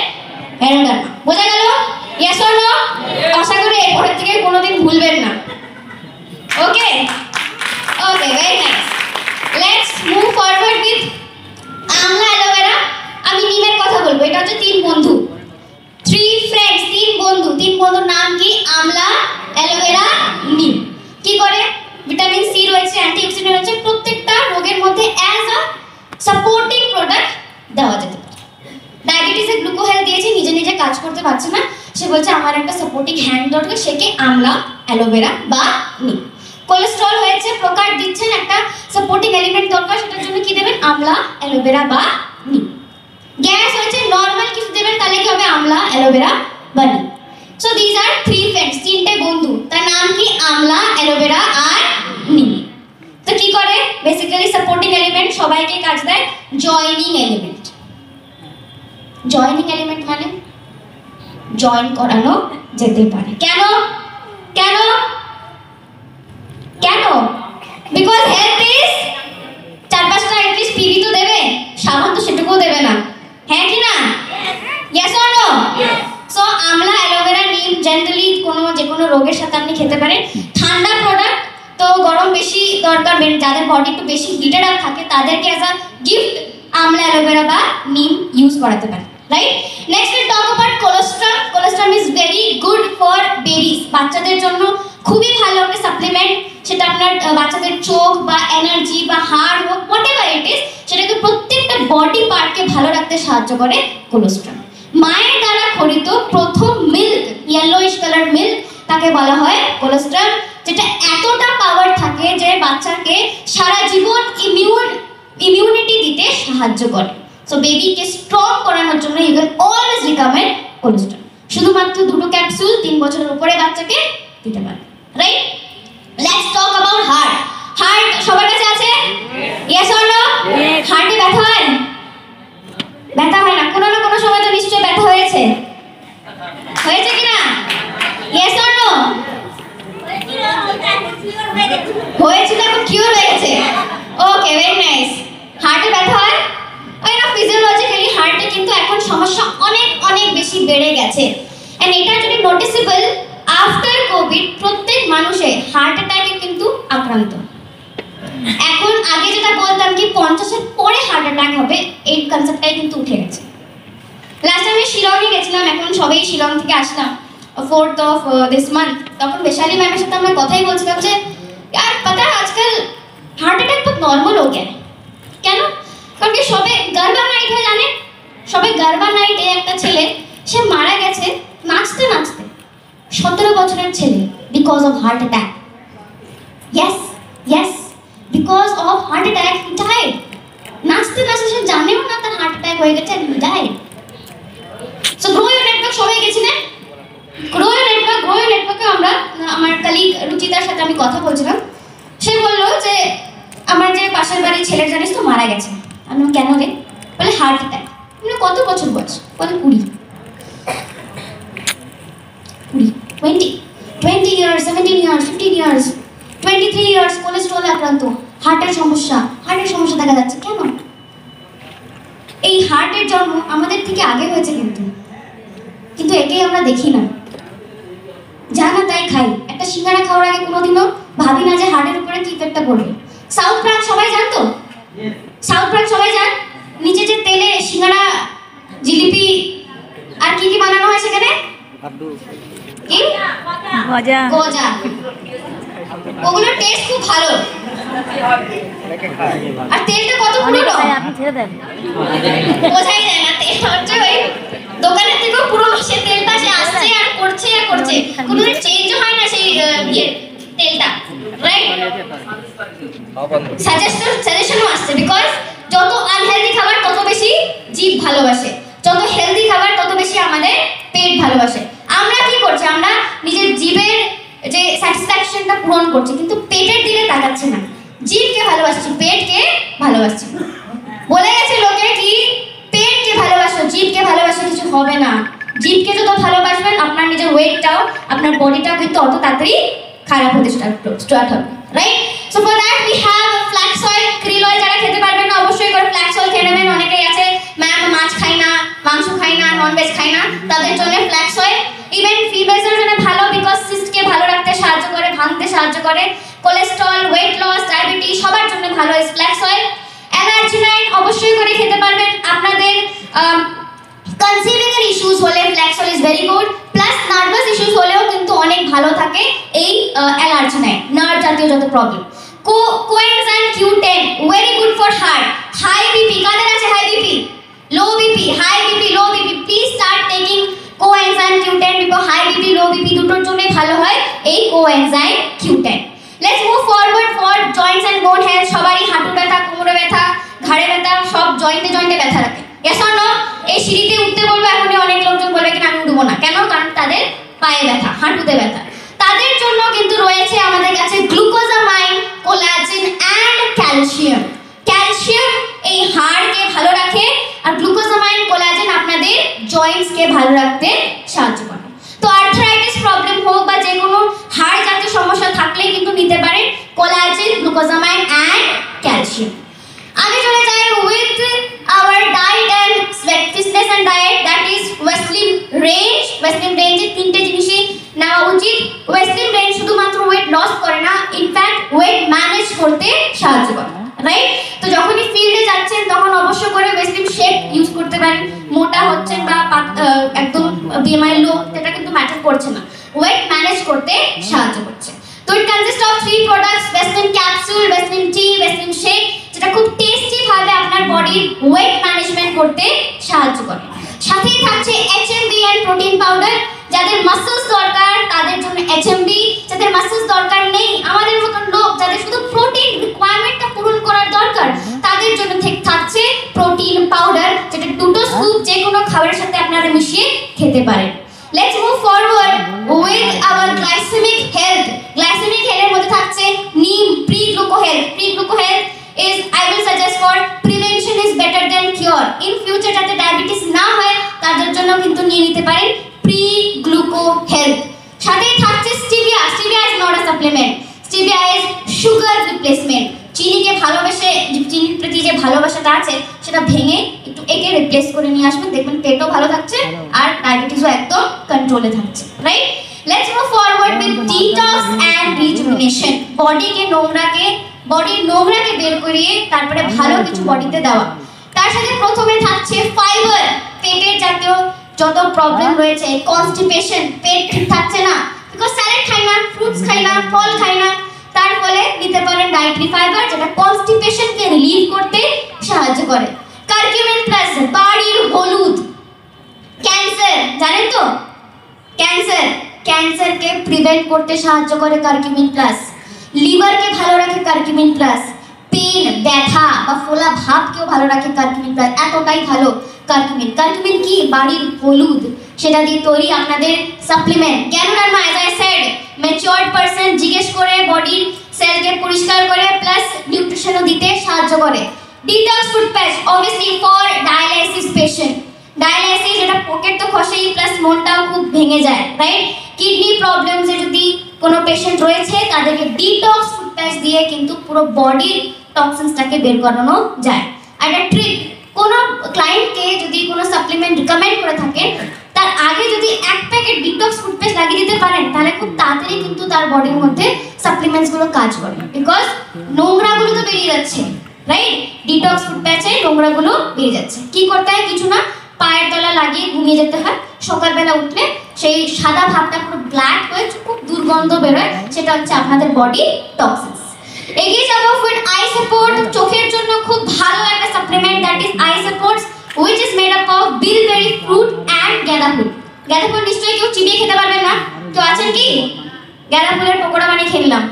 জ্ঞানোদার্মা। বোঝা গেল? yes or no? আশা করি এরপরের থেকে কোনোদিন ভুলবেন না। Okay okay, very nice. Let's move forward with amla aloe vera. আমি নিমের কথা বলবো। এটা হচ্ছে 3 বন্ধু, 3 ফ্রেন্ডস, 3 বন্ধু। 3 বন্ধুর নাম কি? আমলা, অ্যালোভেরা, নিম। কি করে? ভিটামিন সি রয়েছে, অ্যান্টিঅক্সিডেন্ট রয়েছে, প্রত্যেকটা রোগের মধ্যে অ্যাজ আ সাপোর্টিং প্রোডাক্ট দেওয়া যেতে পারে। ডায়াবেটিসে গ্লুকোহেল দিয়েছে, নিজে নিজে কাজ করতে পারছে না, সে বলছে আমার একটা সাপোর্টিং হ্যান্ড দরকার, সে কি? আমলা, অ্যালোভেরা বা নিম। কোলেস্টেরল হয়েছে, প্রকার দিচ্ছেন, একটা সাপোর্টিং এলিমেন্ট দরকার, সেটার জন্য কি দেবেন? আমলা, অ্যালোভেরা বা নিম। গ্যাস হয়েছে, নরমাল কিছু দেবেন, তাহলে কি হবে? আমলা, অ্যালোভেরা বা নিম। সো দিস আর 3 ফ্রেন্ডস, 3টে বন্ধু, তার নাম কি? আমলা, অ্যালোভেরা আর নিম। তো কি করে? বেসিক্যালি সাপোর্টিং এলিমেন্ট সবাইকে কাজ দেয়, জয়েনিং এলিমেন্ট। জয়েনিং এলিমেন্ট মানে জয়েন করানো যেতে পারে। কেন? কেন? কেন? বিকজ হেলথ ইজ 4-5টা এটলিস্ট পিবি তো দেবে, সাবান তো সেটুকুও দেবে না, হ্যাঁ কি না? yes or no? So Amla, aloe vera, নিম জেনারেলি যে কোনো রোগের সাথে আপনি খেতে পারেন। ঠান্ডা প্রোডাক্ট তো গরম বেশি দরকার, যাদের বডি একটু বেশি হিটেড আপ থাকে তাদেরকে as a gift Amla, aloe vera বা নিম ইউজ করাতে পারে, right? Next will talk about cholesterol. Cholesterol is very good for babies, বাচ্চাদের জন্য খুবই ভালো একটা সাপ্লিমেন্ট। সেটা আপনার বাচ্চাদের চোখ বা এনার্জি বা হাড় হোক, হোয়াট এভার ইট ইজ, সেটাকে প্রত্যেকটা বডি পার্টকে ভালো রাখতে সাহায্য করে কোলেস্ট্রল। মায়ের দ্বারা খরিত প্রথম মিল্ক, ইয়েলোইশ কালার মিল্ক, তাকে বলা হয় কোলেস্ট্রল, যেটা এতটা পাওয়ার থাকে যে বাচ্চাকে সারা জীবন ইমিউনিটি দিতে সাহায্য করে। সো বেবিকে স্ট্রং করানোর জন্য you can always recommend cholesterol. শুধুমাত্র 2টো ক্যাপসুল 3 বছরের উপরে বাচ্চাকে দিতে পারে, right? Let's talk about heart. Heart সবার কাছে আছে? yes or no? হার্টে ব্যথা হয়? ব্যথা হয় না? কোনো না কোনো সময় তো নিশ্চয়ই ব্যথা হয়েছে, হয়েছে কি না? yes or no? হয়েছিল, এখন কিউর হয়ে গেছে। ওকে, ভেরি নাইস। হার্টে ব্যথা হয়? ওই না, ফিজিওলজিক্যালি হার্টে কিন্তু এখন সমস্যা অনেক অনেক বেশি বেড়ে গেছে। এন্ড এটা যদি নোটিসেবল আফটার কোভিড, প্রত্যেক মানুষে হার্ট অ্যাটাকে কিন্তু আক্রান্ত। এখন আগে যেটা বলতাম কি 50-এর পরে হার্ট অ্যাটাক হবে, এই কনসেপ্টটাই কিন্তু উঠে গেছে। লাস্ট আমি শিলংয়ে গেছিলাম, এখন সবাই শিলং থেকে আসলাম 4th of this month। তখন বৈশালী ম্যামের সাথে আমরা কথাই বলছিলাম যে यार पता है आजकल हार्ट अटैक बहुत नॉर्मल हो गया है। क्या ना? क्योंकि सबे गर्भ नाइट हो जाने সবে গারবা নাইটে একটা ছেলে সে মারা গেছে নাচতে নাচতে, 17 বছরের ছেলে, because of heart attack. Yes, because of heart attack he died. নাচতে নাচতে সে জানেও না তার হার্ট অ্যাটাক হয়ে গেছে, he died. So grow your network সবাই গেছিলেন? গ্রো ইওর নেটওয়ার্কে আমরা, আমার কলিগ রুচিতার সাথে আমি কথা বলছিলাম, সে বললো যে আমার যে পাশের বাড়ির ছেলের জানিস তো মারা গেছে। আমি কেন রে? বলে হার্ট অ্যাটাক। কত বছর বয়স? বলে 20 years, 17 years, 15 years, 23 years, cholesterol আক্রান্ত, হার্টের সমস্যা দেখা যাচ্ছে। কেন? এই হার্টের জন্ম আমাদের থেকে আগে হয়েছে, কিন্তু একেই আমরা দেখি না, যা না তাই খাই। একটা সিঙ্গারা খাওয়ার আগে কোনোদিনও ভাবি না যে হার্টের উপরে কি ইফেক্টটা পড়বে। সাউথ প্রাগ সবাই জানতো? সাউথ প্রাগ সবাই জান? নিচে যে তেলে সিঙ্গারা, জিলিপি আর কি কি বানানো হয় সেখানে? কি? গজা। ওগুলোর টেস্ট খুব ভালো। আর তেলটা কত পুরনো? বোঝাই যায় না। তেলটা হচ্ছে ওই দোকানের থেকেও পুরনো, সে তেলটা সে আসছে আর করছে, কোনো চেঞ্জও হয় না সেই তেলটা, রাইট? সাজেশনও আসছে, বিকজ যত আনহেলদি খাবার তত বেশি জিভ ভালোবাসে, যত হেলদি খাবার তত বেশি আমাদের পেট ভালোবাসে। আমরা কি করছি? আমরা নিজের জিভের যে স্যাটিসফ্যাকশনটা পূরণ করছি, কিন্তু পেটের দিকে তাকাচ্ছি না। জিভকে ভালোবাসছি, পেটকে ভালোবাসছি। বলে গেছে লোকে কি পেটকে ভালোবাসো, জিভকে ভালোবাসো কিছু হবে না। জিভকে যত ভালোবাসবেন আপনার নিজের ওয়েটটাও, আপনার বডিটাও কিন্তু অত তাড়াতাড়ি খারাপ হতে স্টার্ট হবে, right? So for that we have flax oil, krill oil। যারা খেতে পারবেন না অবশ্যই করে ফ্ল্যাক্স অয়েল খেয়ে নেবেন। অনেকেই আছে ম্যাম মাছ খাই না, মাংস খাই না, ননভেজ খাই না, তাদের জন্য ফ্ল্যাক্স অয়েল। ইভেন ফিমেলসের জন্য ভালো, বিকজ সিস্টকে ভালো রাখতে সাহায্য করে, ভাঙতে সাহায্য করে। কোলেস্ট্রল, ওয়েট লস, ডায়াবেটিস সবার জন্য ভালো এই ফ্ল্যাক্স অয়েল। অ্যালার্জিনাইন অবশ্যই করে খেতে পারবেন। আপনাদের কনসিভিং এর ইস্যুস হলে flax oil is very good. Plus nervous issues হলেও কিন্তু অনেক ভালো থাকে এই অ্যালার্জিনাইন, নার্ভ জাতীয় যত problem. Coenzyme Q10 very good for heart. High BP, কাদের আছে high BP, low BP? High BP, low BP, please start taking coenzyme Q10, because high BP, low BP দুটোর জন্যই ভালো হয় এই coenzyme Q10। Let's move forward for joints and bone health. সবারই হাঁটু ব্যথা, কোমরে ব্যথা, ঘাড়ে ব্যথা, সব জয়েন্টে ব্যথা রাখে। Yes or no? এই সিঁড়িতে উঠতে বলবো, এখনই অনেক লোকজন বলবে কিনা আমি উঠবো না। কেন? কারণ তাদের পায়ে ব্যথা, হাঁটুতে ব্যথা। তাদের জন্য কিন্তু রয়েছে আমাদের কাছে গ্লুকোজামাইন, কোলাজেন এন্ড ক্যালসিয়াম। ক্যালসিয়াম এই হাড়কে ভালো রাখে, আর গ্লুকোজামাইন, কোলাজেন আপনাদের জয়েন্টসকে ভালো রাখতে সাহায্য করে। তো আর্থ্রাইটিস প্রবলেম হোক বা যে কোনো হাড় জাতীয় সমস্যা থাকলে কিন্তু নিতে পারেন কোলাজেন, গ্লুকোজামাইন এন্ড ক্যালসিয়াম। আগে চলে যাই with our diet and fitness and diet, that is ওয়েসলিন রেঞ্জ। ওয়েসলিন রেঞ্জে তিনটে জিনিসই নেওয়া উচিত। ওয়েসলিন রেঞ্জ শুধুমাত্র ওয়েট লস করে না, ইনফ্যাক্ট ওয়েট ম্যানেজ করতে সাহায্য করে, রাইট? তো যখনই ফিল্ডে যাচ্ছেন তখন অবশ্যই করে ওয়েসলিন শেক ইউজ করতে পারেন। মোটা হচ্ছেন বা একদম বিএমআই লো, সেটা কিন্তু ম্যাটার করছে না, ওয়েট ম্যানেজ করতে সাহায্য করছে। তো ইট কনসিস্ট অফ 3 প্রোডাক্টস, ওয়েসলিন ক্যাপসুল, ওয়েসলিন টি, ওয়েসলিন শেক, যেটা খুব টেস্টি ভাবে আপনার বডির ওয়েট ম্যানেজমেন্ট করতে সাহায্য করে। সাথেই থাকছে HMB এন্ড প্রোটিন পাউডার। যাদের মাসলস দরকার তাদের জন্য HMB, যাদের মাসলস দরকার নেই, আমাদের মতন লোক যাদের শুধু প্রোটিন রিকোয়ারমেন্টটা পূরণ করার দরকার, তাদের জন্য থাকছে প্রোটিন পাউডার, যেটা দুটো স্কুপ যে কোনো খাবারের সাথে আপনারা মিশিয়ে খেতে পারেন। Let's move forward with our glycemic health. Glycemic health এর মধ্যে থাকছে নিম pre-gluco health. Pre-gluco health is, I will suggest for prevention is better than cure. In future যাতে ডায়াবেটিস না হয় তাদের জন্য কিন্তু নিয়ে নিতে পারেন pre-gluco health. সাথেই থাকছে stevia. Stevia is not a supplement. Stevia is sugar replacement. চিনিকে ভালোবেসে, চিনির প্রতি যে ভালোবাসাটা আছে সেটা ভেঙে একটু একে রিপ্লেস করে নিয়ে আসবেন, দেখবেন পেটও ভালো থাকছে আর ডায়াবেটিসও একদম কন্ট্রোলে থাকছে, right? Let's move forward with detox and rejuvenation. বডির নোংরাকে বের করিয়ে তারপরে ভালো কিছু বডিতে দেওয়া। তার সাথে প্রথমে থাকছে ফাইবার। পেটের জাতীয় যত প্রবলেম রয়েছে, কনস্টিপেশন, পেট ঠিক থাকছে না বিকজ স্যালাড খাই না, ফ্রুটস খাই না, ফল খাই না, তার ফলে নিতে পারেন ডায়েটরি ফাইবার, যেটা কনস্টিপেশনকে রিলিভ করতে সাহায্য করে। কার্কিউমিন প্লাস বাড়ির হলুদ। ক্যান্সার জানেন তো, ক্যান্সারকে প্রিভেন্ট করতে সাহায্য করে কার্কিউমিন প্লাস। লিভারকে ভালো রাখে কার্কিউমিন প্লাস। পেন, ব্যথা বা ফোলা ভাবকেও ভালো রাখে কার্কিউমিন প্লাস। এতটাই ভালো কার্কিউমিন কি? বাড়ির হলুদ, সেটা দিয়ে তৈরি আপনাদের supplement. Ganoderma as I said matured person জিজ্ঞেস করে বডির সেলকে পরিষ্কার করে প্লাস নিউট্রিশনও দিতে সাহায্য করে। Detox food patch obviously for dialysis patient. Dialysis এটা পকেট তো খসেই প্লাস মনটাও খুব ভেঙে যায়, রাইট? কিডনি প্রবলেমসে যদি কোনো পেশেন্ট রয়েছে তাদেরকে ডিটক্স ফুড প্যাচ দিয়ে কিন্তু পুরো বডির টক্সিনসটাকে বের করানো যায়। আর একটা ট্রিক, কোনো ক্লায়েন্টকে যদি কোনো সাপ্লিমেন্ট রিকমেন্ড করে থাকেন তার আগে যদি এক প্যাকেট ডিটক্স ফুড প্যাচ লাগিয়ে দিতে পারেন তাহলে খুব তাড়াতাড়ি কিন্তু তার বডির মধ্যে সাপ্লিমেন্টসগুলো কাজ করে, বিকজ নোংরাগুলো তো বেরিয়ে যাচ্ছে, রাইট? ডিটক্স ফুড প্যাচে নোংরাগুলো বেরিয়ে যাচ্ছে। কি করতে হয়? কিছু না, পায়ের তলা লাগিয়ে ঘুমিয়ে যেতে হয়। সকালবেলা উঠলে সেই সাদা ভাবটা পুরো ব্ল্যাক হয়ে খুব দুর্গন্ধ বেরোয়, সেটা হচ্ছে আপনাদের বডি টক্সিনস। এগিয়ে যাবো উইথ আই সাপোর্ট। চোখের জন্য খুব ভালো একটা supplement, that is I support, which is made up of bilberry fruit and গাঁদা ফুল। গাঁদা ফুল নিশ্চয়ই কেউ চিবিয়ে খেতে পারবেন না, কেউ আছেন কি? গাঁদা ফুলের পকোড়া বানিয়ে খেলাম,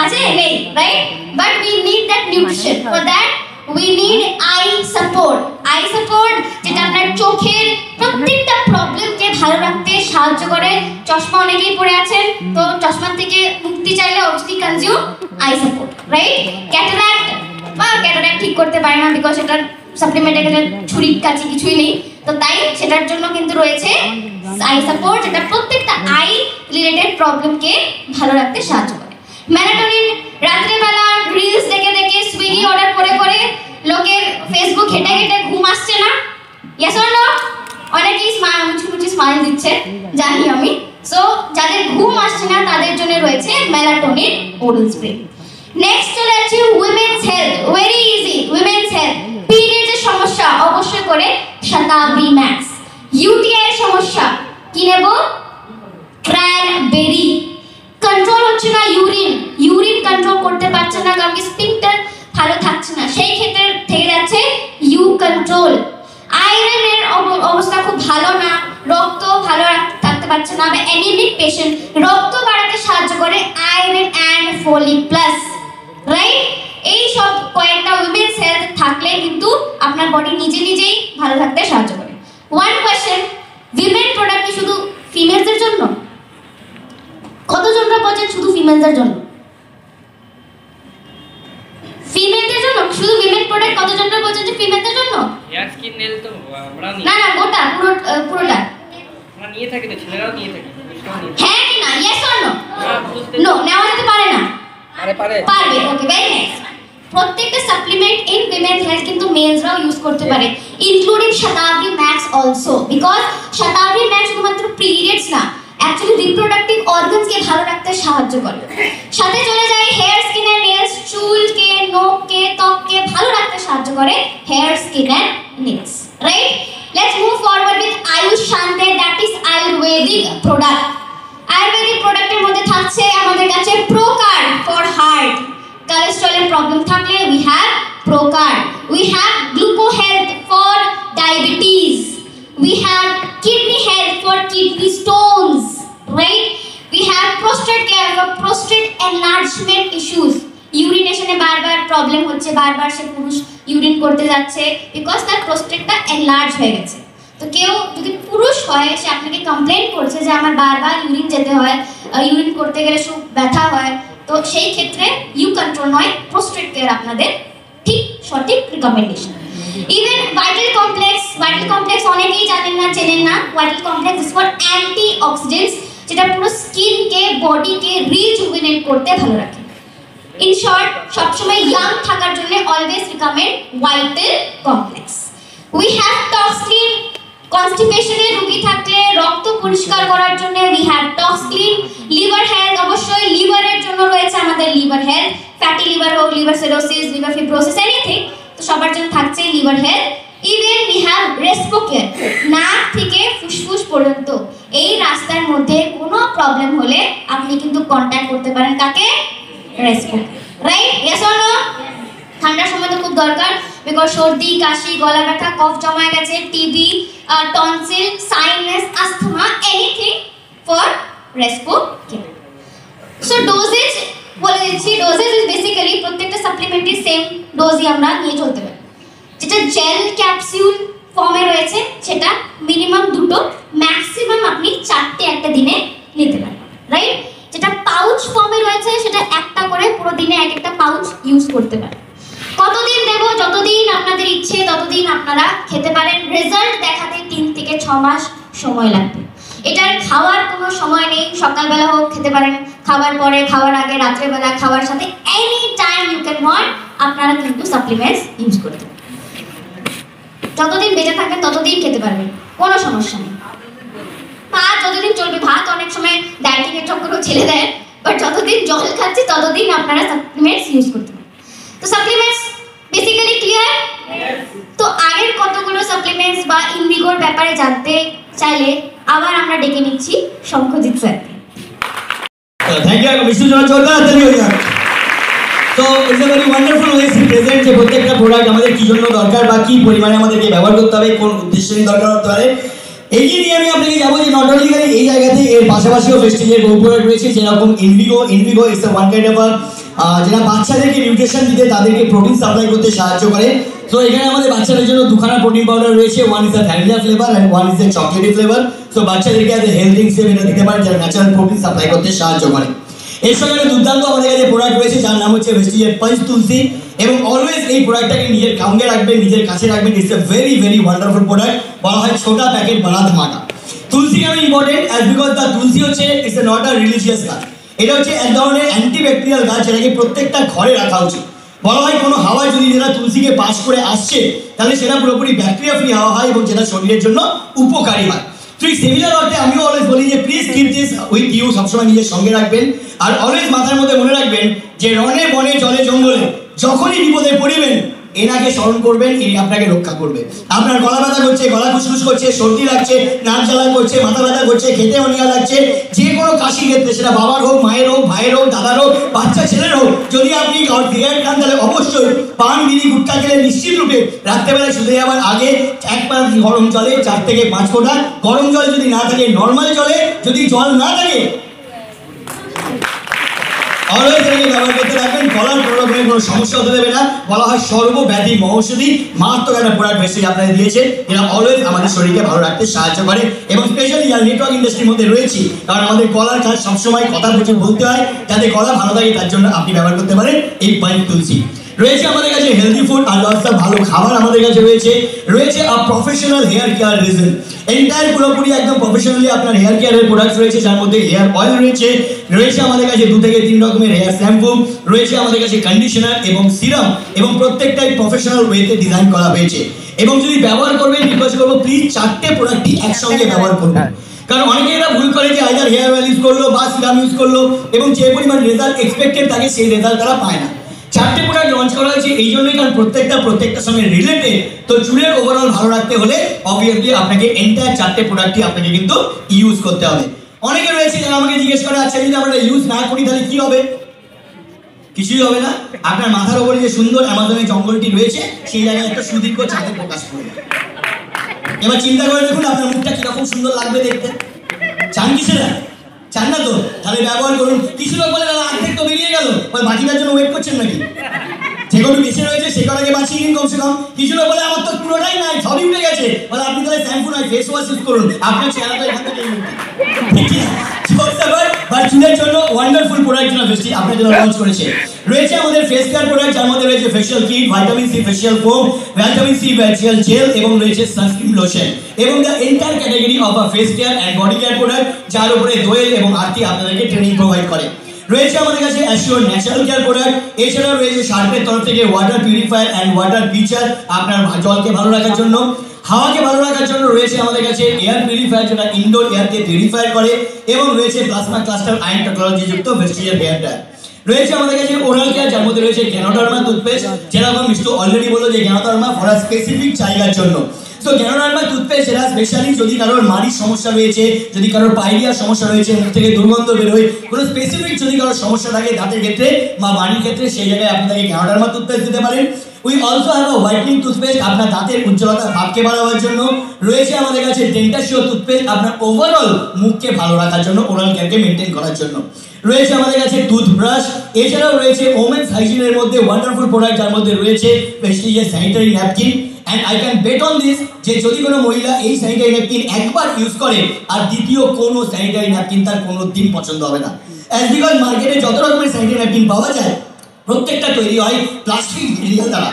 আছে নেই, right? But we need that nutrition, for that we need I support. I support যেটা আপনার চোখের প্রত্যেকটা প্রবলেমকে ভালো রাখতে সাহায্য করে। চশমা অনেকেই পরে আছেন, তো চশমা থেকে মুক্তি চাইলে অবশ্যই consume I support, right? Cataract ঠিক করতে পারে না, বিকজ এটার সাপ্লিমেন্টের কাছে ছুরি কাছে কিছুই নেই, তো তাই সেটার জন্য কিন্তু রয়েছে আই সাপোর্ট, যেটা প্রত্যেকটা আই রিলেটেড প্রবলেমকে ভালো রাখতে সাহায্য করে। মেলাটোনিন, রাত্রেবেলা রিলস দেখে দেখে সুইগি অর্ডার করে করে লোকের ফেসবুক ঘেটে ঘেটে ঘুম আসছে না? Yes or no? অনেকেই মুচকি স্মাইল দিচ্ছে, জানি আমি। সো যাদের ঘুম আসছে না তাদের জন্য রয়েছে মেলাটোনিন ওরাল স্প্রে। নেক্সট চলে যাচ্ছে women's health, very easy. Women's health, পিরিয়ডের সমস্যা অবশ্যই করে শতাব্দী ম্যাক্স। ইউটিআই এর সমস্যা কি নেব? ক্র্যানবেরি। কন্ট্রোল হচ্ছে না ইউরিন কন্ট্রোল করতে পারছে না কারণ কি স্পিংটার ভালো থাকছে না, সেই ক্ষেত্রে থেকে যাচ্ছে ইউ কন্ট্রোল। আয়রনের অবস্থা খুব ভালো না, রক্ত ভালো থাকতে পারছে না, বা অ্যানিমিক পেশেন্ট, রক্ত বাড়াতে সাহায্য করে iron and folic plus, right? এই সব কয়েকটা উইমেন্স হেলথ থাকলে কিন্তু আপনার বডি নিজে নিজেই ভালো থাকতে সাহায্য করে। ওয়ান কোয়েশ্চেন, উইমেন প্রোডাক্ট কি শুধু ফিমেলদের জন্য? কতজনরা বলছেন শুধু ফিমেলদের জন্য? ফিমেলদের জন্য শুধু উইমেন প্রোডাক্ট? কতজনরা বলছেন যে ফিমেলদের জন্য? হেয়ার স্কিন নেল তো আমরা না না, গোটা পুরোটা আমরা নিয়ে থাকি, তো ছেলেরাও নিয়ে থাকে। হ্যাঁ কি না? Yes or no? নো, নেওয়া যেতে পারে না? পারবে। ওকে, ভেরি নাইস। প্রত্যেকটা সাপ্লিমেন্ট ইন উইমেন হেলথ কিন্তু মেলসরাও ইউজ করতে পারে, including Shatabdi max also, because Shatabdi max শুধুমাত্র পিরিয়ডস না, অ্যাকচুয়ালি রিপ্রোডাক্টিভ অর্গানসকে ভালো রাখতে সাহায্য করে। সাথে চলে যায় হেয়ার, স্কিন এন্ড নেলস, চুলকে, নখকে, ত্বককে ভালো রাখতে সাহায্য করে hair, skin and nails, right? Let's move forward with Ayush শান্তে, that is ayurvedic product. Ayurvedic প্রোডাক্টের মধ্যে থাকছে আমাদের কাছে প্রোকার্ড ফর হার্ট, কোলেস্টেরলের প্রবলেম থাকলে we have procard. We have gluco health for diabetes. We have kidney health for kidney stones, right? We have prostate care for prostate enlargement issues. Urination এ বারবার problem হচ্ছে, বারবার সে পুরুষ urine করতে যাচ্ছে because তার প্রোস্টেটটা enlarge হয়ে গেছে। তো কেউ যদি পুরুষ হয়, সে আপনাকে কমপ্লেইন করছে যে আমার বারবার ইউরিন যেতে হয়, ইউরিন করতে গেলে খুব ব্যথা হয়, তো সেই ক্ষেত্রে ইউ কন্ট্রোল নয়, প্রোস্টেট কেয়ার আপনাদের ঠিক সঠিক রিকমেন্ডেশন। ইভেন ভাইটাল কমপ্লেক্স অনেকেই জানেন না, চেনেন না। Vital complex is for anti oxidants, যেটা পুরো স্কিনকে, বডিকে রিজুভিনেট করতে ভালো রাখে। ইন শর্ট, সবসময় ইয়াং থাকার জন্য always recommend vital complex. We have toxin, কনস্টিপেশনের রোগী থাকলে রক্ত পরিষ্কার করার জন্য we have toxin. Liver health, অবশ্যই লিভারের জন্য রয়েছে আমাদের লিভার হেলথ, ফ্যাটি লিভার হোক, liver cirrhosis, liver fibrosis, anything, তো সবার জন্য থাকছে liver health. Even we have respo care, নাক থেকে ফুসফুস পর্যন্ত এই রাস্তার মধ্যে কোনো প্রবলেম হলে আপনি কিন্তু কন্ট্যাক্ট করতে পারেন কাকে? Respo, right? Yes or no? ঠান্ডার সময় তো খুব দরকার, বিকজ সর্দি কাশি গলা ব্যথা কফ জমা গেছে, TB tonsil sinus asthma anything for respo care. So dosage বলে দিচ্ছি, ডোজেজ ইজ বেসিক্যালি প্রত্যেকটা সাপ্লিমেন্টের সেম ডোজই আমরা নিয়ে চলতে পারি। যেটা জেল ক্যাপসিউল ফর্মে রয়েছে সেটা মিনিমাম 2টো, ম্যাক্সিমাম আপনি 4টে একটা দিনে নিতে পারেন, রাইট? যেটা পাউচ ফর্মে রয়েছে সেটা একটা করে পুরো দিনে এক একটা পাউচ ইউজ করতে পারেন। কতদিন দেব? যতদিন আপনাদের ইচ্ছে ততদিন আপনারা খেতে পারেন। রেজাল্ট দেখাতে 3 থেকে 6 মাস সময় লাগবে। এটার খাওয়ার কোনো সময় নেই, সকালবেলা হোক খেতে পারেন, খাবার পরে, খাওয়ার আগে, রাত্রেবেলা, খাওয়ার সাথে, any time you can want আপনারা কিন্তু সাপ্লিমেন্টস ইউজ করতে পারেন। যতদিন বেঁচে থাকবেন ততদিন খেতে পারবেন, কোনো সমস্যা নেই। ভাত যতদিন চলবে, ভাত অনেক সময় ডায়েটিং এর চক্করেও ছেড়ে দেয়, বাট যতদিন জল খাচ্ছে ততদিন আপনারা সাপ্লিমেন্টস ইউজ করতে পারেন। তো সাপ্লিমেন্টস বেসিক্যালি ক্লিয়ার? তো আগের কতগুলো সাপ্লিমেন্টস বা ইনভিগোর ব্যাপারে জানতে চাইলে আবার আমরা ডেকে নিচ্ছি শঙ্খজিৎ স্যারকে। থ্যাংক ইউ বিষ্ণু জন্য চলবে তাহলে হয়ে যাবে। তো it's a very wonderful ways to present যে প্রত্যেকটা প্রোডাক্ট আমাদের কি জন্য দরকার বা কি পরিমাণে আমাদেরকে ব্যবহার করতে হবে, কোন উদ্দেশ্যে দরকার হতে পারে। এই নিয়ে আমি আপনাকে যাবো যে নট অনলি এই জায়গাতে, এর পাশাপাশিও প্রেস্টিজের বহু প্রোডাক্ট রয়েছে, যেরকম ইনভিগো ইটস ওয়ান কাইন্ড অফ যেটা বাচ্চাদেরকে নিউট্রিশন দিতে, তাদেরকে প্রোটিন সাপ্লাই করতে সাহায্য করে। তো এখানে আমাদের বাচ্চাদের জন্য দুখানা প্রোটিন পাউডার রয়েছে, one is the vanilla flavour and one is the chocolatey flavour. তো বাচ্চাদেরকে এজ এ হেলথি হিসেবে এটা দিতে পারে, যারা ন্যাচারাল প্রোটিন সাপ্লাই করতে সাহায্য করে। এর সঙ্গে একটা দুর্দান্ত আমাদের কাছে প্রোডাক্ট রয়েছে যার নাম হচ্ছে ভেস্টিজের পাঞ্চ তুলসী, এবং অলওয়েজ এই প্রোডাক্টটাকে নিজের সঙ্গে রাখবেন, নিজের কাছে রাখবেন। It's a very very wonderful product. বলা হয় ছোটা প্যাকেট বড়া ধামাকা। তুলসী কেন ইম্পর্টেন্ট? অ্যাজ বিকজ দ্য তুলসী হচ্ছে it's a not a religious গাছ, এটা হচ্ছে এক ধরনের অ্যান্টিব্যাকটেরিয়াল গাছ, যেটাকে প্রত্যেকটা ঘরে রাখা উচিত। বলা হয় কোনো হাওয়া যদি যেটা তুলসীকে পাস করে আসছে তাহলে সেটা পুরোপুরি ব্যাকটেরিয়া ফ্রি হাওয়া হয় এবং যেটা শরীরের জন্য উপকারী হয়। তো এই সিমিলার অর্থে আমিও অলওয়েজ বলি যে please keep this with you, সবসময় নিজের সঙ্গে রাখবেন। আর অলওয়েজ মাথার মধ্যে মনে রাখবেন যে রনে বনে জলে জঙ্গলে যখনই বিপদে পড়িবেন এনাকে স্মরণ করবেন, ইনি আপনাকে রক্ষা করবে। আপনার গলা ব্যথা করছে, গলা খুসখুস করছে, সর্দি লাগছে, নাক জ্বালা করছে, মাথা ব্যথা করছে, খেতে অনীহা লাগছে, যে কোনো কাশি ক্ষেত্রে, সেটা বাবার হোক, মায়ের হোক, ভাইয়ের হোক, দাদার হোক, বাচ্চা ছেলের হোক, যদি আপনি সিগারেট খান তাহলে অবশ্যই পান বিড়ি গুটখা খেলে নিশ্চিত রূপে রাত্রেবেলায় শুতে যাওয়ার আগে 1 পাক গরম জলে 4 থেকে 5 ফোঁটা, গরম জল যদি না থাকে নর্মাল জলে, যদি জল না থাকে অলওয়েজ এটাকে ব্যবহার করতে রাখবেন। গলার প্রবলেমের কোনো সমস্যা হতে দেবে না। বলা হয় সর্বব্যাধি মহৌষধি, মারাত্মক একটা প্রোডাক্ট ভেস্টিজ আপনাদের দিয়েছে, যেটা অলওয়েজ আমাদের শরীরকে ভালো রাখতে সাহায্য করে। এবং স্পেশালি যারা নেটওয়ার্ক ইন্ডাস্ট্রির মধ্যে রয়েছে, কারণ আমাদের গলার কাজ সবসময় কথা বুঝে বলতে হয়, যাতে গলা ভালো থাকে তার জন্য আপনি ব্যবহার করতে পারেন এই পাঞ্চ তুলসী। রয়েছে আমাদের কাছে হেলদি ফুড আর লটস অফ ভালো খাবার আমাদের কাছে রয়েছে আ প্রফেশনাল হেয়ার কেয়ার রিজন। এন্টায়ার পুরোপুরি একদম প্রফেশনালি আপনার হেয়ার কেয়ারের প্রোডাক্টস রয়েছে, যার মধ্যে হেয়ার অয়েল রয়েছে আমাদের কাছে 2 থেকে 3 রকমের হেয়ার শ্যাম্পু রয়েছে, আমাদের কাছে কন্ডিশনার এবং সিরাম, এবং প্রত্যেকটাই প্রফেশনাল ওয়েতে ডিজাইন করা হয়েছে। এবং যদি ব্যবহার করবেন, রিকোয়েস্ট করবো প্লিজ 4টে প্রোডাক্টই একসঙ্গে ব্যবহার করবেন। কারণ অনেকে এটা ভুল করে যে আইদার হেয়ার অয়েল ইউজ করলো বা সিরাম ইউজ করলো এবং যে পরিমাণ রেজাল্ট এক্সপেক্টেড থাকে সেই রেজাল্ট তারা পায় না। 4টে প্রোডাক্ট লঞ্চ করা হয়েছে এই জন্যই, কারণ প্রত্যেকটার সঙ্গে রিলেটেড। তো চুলের ওভারঅল ভালো রাখতে হলে অবভিয়াসলি আপনাকে এন্টায়ার 4টে প্রোডাক্টই আপনাকে কিন্তু ইউজ করতে হবে। অনেকে রয়েছে যারা আমাকে জিজ্ঞেস করে, আচ্ছা যদি আমরা ইউজ না করি তাহলে কি হবে? কিছুই হবে না। আপনার মাথার উপরে যে সুন্দর অ্যামাজনের জঙ্গলটি রয়েছে সেই জায়গায় একটা সুদীর্ঘ চাঁদের প্রকাশ করবে। এবার চিন্তা করে দেখুন আপনার মুখটা কিরকম সুন্দর লাগবে দেখতে। চান কি সেটা? চান না তো? তাহলে ব্যবহার করুন। কিছু লোক বলে দাদা অর্ধেক তো বেরিয়ে গেল, বাকিটার জন্য ওয়েট করছেন নাকি? যেগুলো বেঁচে রয়েছে সেগুলোকে বাঁচিয়ে নিন কমসে কম। কিছু লোক বলে আমার তো পুরোটাই নাই, সবই উঠে গেছে, বলে আপনি তাহলে শ্যাম্পু নয় ফেস ওয়াশ ইউজ করুন, আপনার চেহারা তো এখান থেকে চুলের জন্য ওয়ান্ডারফুল প্রোডাক্ট যেটা ভেস্টিজ আপনার জন্য লঞ্চ করেছে। রয়েছে আমাদের ফেস কেয়ার প্রোডাক্ট, যার মধ্যে রয়েছে facial kit, vitamin C facial foam, vitamin C facial gel, এবং রয়েছে সানস্ক্রিন লোশন, এবং the entire category of a face care and body care product, যার উপরে দোয়েল এবং আরতি আপনাদেরকে ট্রেনিং প্রোভাইড করে। রয়েছে আমাদের কাছে অ্যাশিওর ন্যাচারাল কেয়ার প্রোডাক্ট, এছাড়াও রয়েছে শার্পের তরফ থেকে water purifier and water pitcher, আপনার জলকে ভালো রাখার জন্য, হাওয়াকে ভালো রাখার জন্য রয়েছে আমাদের কাছে এয়ার পিউরিফায়ার, যেটা ইনডোর এয়ারকে পিউরিফাই করে, এবং রয়েছে প্লাজমা ক্লাস্টার আয়ন টেকনোলজি যুক্ত ভেস্টিজের হেয়ার ড্রায়ার। রয়েছে আমাদের কাছে ওরাল কেয়ার, যার মধ্যে রয়েছে গ্যানোডার্মা টুথপেস্ট, যেরকম মিষ্টু অলরেডি বললো যে গ্যানোডার্মা ফর স্পেসিফিক জায়গার জন্য। সো গ্যানোডার্মা টুথপেস্ট এরা স্পেশালি যদি কারোর মাড়ির সমস্যা রয়েছে, যদি কারোর পাইরিয়ার সমস্যা রয়েছে, মুখ থেকে দুর্গন্ধ বেরোয়, কোনো স্পেসিফিক যদি কারোর সমস্যা থাকে দাঁতের ক্ষেত্রে বা মাড়ির ক্ষেত্রে, সেই জায়গায় আপনি তাকে গ্যানোডার্মা টুথপেস্ট দিতে পারেন। We also have a whitening toothpaste আপনার দাঁতের উজ্জ্বলতা ভাবকে বাড়াবার জন্য। রয়েছে আমাদের কাছে ডেন্টাশিও টুথপেস্ট আপনার ওভারঅল মুখকে ভালো রাখার জন্য, ওরাল কেয়ারকে মেনটেন করার জন্য। রয়েছে আমাদের কাছে টুথব্রাশ, এছাড়াও রয়েছে ওমেন্স হাইজিনের মধ্যে ওয়ান্ডারফুল প্রোডাক্ট, যার মধ্যে রয়েছে প্রেস্টিজের sanitary napkin. And I can bet on this যে যদি কোনো মহিলা এই স্যানিটারি ন্যাপকিন একবার ইউজ করে আর দ্বিতীয় কোনো স্যানিটারি ন্যাপকিন তার কোনো দিন পছন্দ হবে না। অ্যাজ বিকজ মার্কেটে যত রকমের স্যানিটারি ন্যাপকিন পাওয়া যায় প্রত্যেকটা তৈরি হয় প্লাস্টিক মেটেরিয়াল দ্বারা।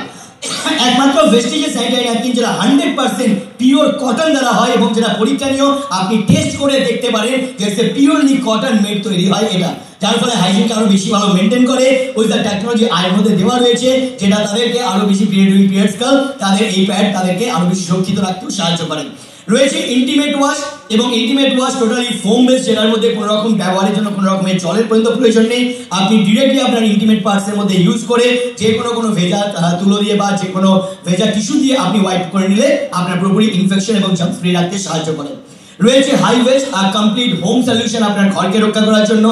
একমাত্র ভেস্টিজের স্যানিটারি ন্যাপকিন যেটা 100% পিওর কটন দ্বারা হয় এবং যেটা পরীক্ষণীয়, আপনি টেস্ট করে দেখতে পারেন যে পিওরলি কটন মেড তৈরি হয় এটা, যার ফলে হাইজিনকে আরো বেশি ভালো মেনটেন করে। উইথ দ্য টেকনোলজি আয়ের মধ্যে দেওয়া রয়েছে, যেটা তাদেরকে আরো বেশি পিরিয়ড কাল তাদের এই প্যাড তাদেরকে আরো বেশি সুরক্ষিত রাখতেও সাহায্য করে। রয়েছে ইন্টিমেট ওয়াশ, এবং intimate wash totally foam base, যেটার মধ্যে কোনো রকম ব্যবহারের জন্য কোনো রকমের জলের পর্যন্ত প্রয়োজন নেই। আপনি ডিরেক্টলি আপনার ইন্টিমেট পার্টসের মধ্যে ইউজ করে যে কোনো ভেজা তুলো দিয়ে বা যে কোনো ভেজা টিস্যু দিয়ে আপনি ওয়াইপ করে নিলে আপনার পুরোপুরি ইনফেকশন এবং জার্মস ফ্রি রাখতে সাহায্য করে। রয়েছে হাই ওয়েস্ট আর কমপ্লিট হোম সলিউশন আপনার ঘরকে রক্ষা করার জন্য।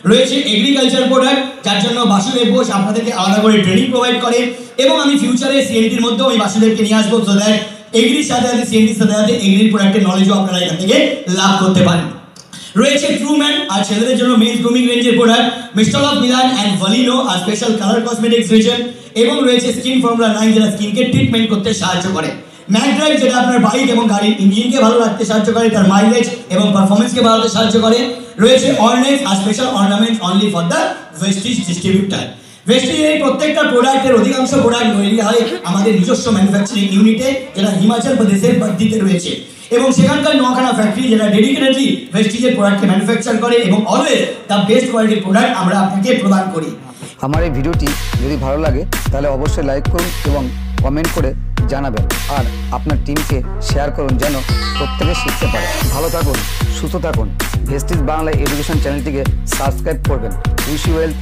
রয়েছে এগ্রিকালচার প্রোডাক্ট, যার জন্য বাসুদেব বোস আপনাদেরকে আলাদা করে ট্রেনিং প্রোভাইড করে, এবং আমি ফিউচারে সিএনটির মধ্যেও আমি বাসুদেবকে নিয়ে আসবো, সো দ্যাট এগ্রির সাথে সাথে সিএনটির সাথে সাথে এগ্রির প্রোডাক্টের নলেজও আপনারা এখান থেকে লাভ করতে পারেন। রয়েছে ট্রুম্যান আর ছেলেদের জন্য মেন্স গ্রুমিং রেঞ্জের product, mister of Milan and ভলিনো আর স্পেশাল কালার কসমেটিক্স রিজন, এবং রয়েছে স্কিন ফর্মুলা 9 যেটা স্কিনকে ট্রিটমেন্ট করতে সাহায্য করে। ম্যাকড্রাইভ যেটা আপনার বাইক এবং গাড়ির ইঞ্জিনকে ভালো রাখতে সাহায্য করে, তার মাইলেজ এবং পারফরমেন্সকে বাড়াতে সাহায্য করে। রয়েছে অর্নেক্স আর special ornaments only for the Vestige distributor. ভেস্টিজের এই প্রত্যেকটা প্রোডাক্টের অধিকাংশ প্রোডাক্ট তৈরি হয় আমাদের নিজস্ব ম্যানুফ্যাকচারিং ইউনিটে, যেটা হিমাচল প্রদেশের বাদ্দিতে রয়েছে, এবং সেখানকার 9খানা ফ্যাক্টরি যেটা ডেডিকেটেডলি ভেস্টিজের প্রোডাক্টকে ম্যানুফ্যাকচার করে, এবং অলওয়েজ দ্য বেস্ট কোয়ালিটির প্রোডাক্ট আমরা আপনাকে প্রদান করি। আমার এই ভিডিওটি যদি ভালো লাগে তাহলে অবশ্যই লাইক করুন এবং কমেন্ট করে জানাবেন, আর আপনার টিমকে শেয়ার করুন যেন প্রত্যেকে শিখতে পারে। ভালো থাকুন, সুস্থ থাকুন। ভেস্টিজ বাংলা এডুকেশন চ্যানেলটিকে সাবস্ক্রাইব করবেন। Wish you well.